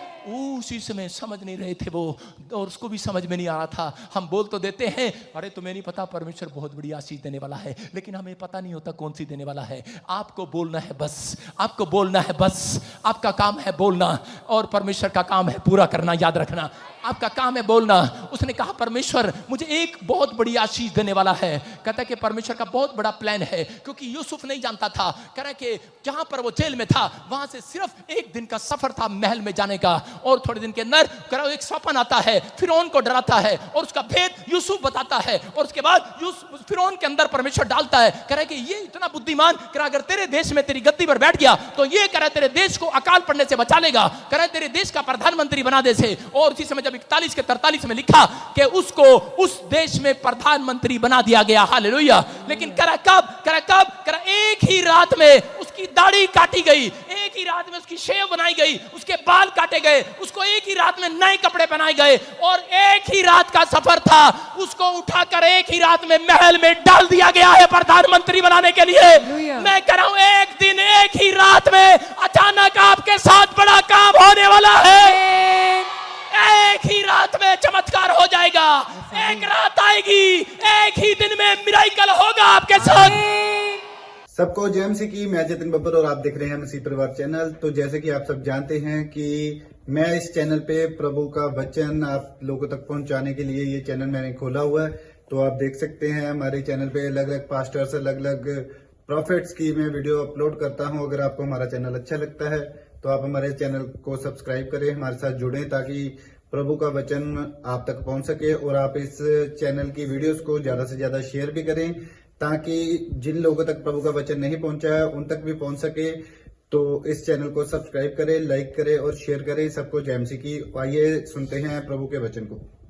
उसी समय समझ नहीं रहे थे वो, और उसको भी समझ में नहीं आ रहा था। हम बोल तो देते हैं, अरे तुम्हें नहीं पता परमेश्वर बहुत बड़ी आशीष देने वाला है, लेकिन हमें पता नहीं होता कौन सी देने वाला है। आपको बोलना है बस, आपको बोलना है बस, आपका काम है बोलना, और परमेश्वर का काम है पूरा करना। याद रखना, आपका काम है बोलना। उसने कहा परमेश्वर मुझे एक बहुत बड़ी आशीष देने वाला है। कहता है कि परमेश्वर का बहुत बड़ा प्लान है, क्योंकि यूसुफ नहीं जानता था। कह रहा है कि जहां पर वो जेल में था वहां से सिर्फ एक दिन का सफर था महल में जाने का, और थोड़े दिन के अंदर कह रहा एक सपन आता है, फिरौन को डराता है, और उसका भेद यूसुफ बताता है, और उसके बाद फिरौन के अंदर परमेश्वर डालता है। कह रहा है कि ये इतना बुद्धिमान, कह रहा अगर तेरे देश में तेरी गद्दी पर बैठ गया तो ये कह रहा तेरे देश को अकाल पड़ने से बचा लेगा, कह रहा तेरे देश का प्रधानमंत्री बना दे से। और उसी समय 41 के 43 में लिखा कि उसको उस देश में प्रधानमंत्री बना दिया गया। हालेलुया। लेकिन करा कब? करा एक ही रात में उसकी दाढ़ी काटी गई, एक ही रात में उसकी शेव बनाई गई, उसके बाल काटे गए, उसको एक ही रात में नए कपड़े पहनाए गए, और एक ही रात का सफर था। उसको उठाकर एक ही रात में महल में डाल दिया गया है प्रधानमंत्री बनाने के लिए। मैं कह रहा हूं एक दिन, एक ही रात में अचानक आपके साथ बड़ा काम होने वाला है। एक ही रात में चमत्कार हो जाएगा, एक रात आएगी, एक ही दिन में मिराकल होगा आपके साथ। सबको जय मसीह की। मैं जतिन बब्बर और आप देख रहे हैं मसीह परिवार चैनल। तो जैसे कि आप सब जानते हैं कि मैं इस चैनल पे प्रभु का वचन आप लोगों तक पहुंचाने के लिए ये चैनल मैंने खोला हुआ है। तो आप देख सकते हैं हमारे चैनल पे अलग अलग पास्टर्स, अलग अलग प्रॉफिट्स की मैं वीडियो अपलोड करता हूं। अगर आपको हमारा चैनल अच्छा लगता है तो आप हमारे चैनल को सब्सक्राइब करें, हमारे साथ जुड़ें, ताकि प्रभु का वचन आप तक पहुंच सके। और आप इस चैनल की वीडियोस को ज्यादा से ज्यादा शेयर भी करें, ताकि जिन लोगों तक प्रभु का वचन नहीं पहुंचा है उन तक भी पहुंच सके। तो इस चैनल को सब्सक्राइब करें, लाइक करें और शेयर करें। सबको जय मसीह की। आइए सुनते हैं प्रभु के वचन को।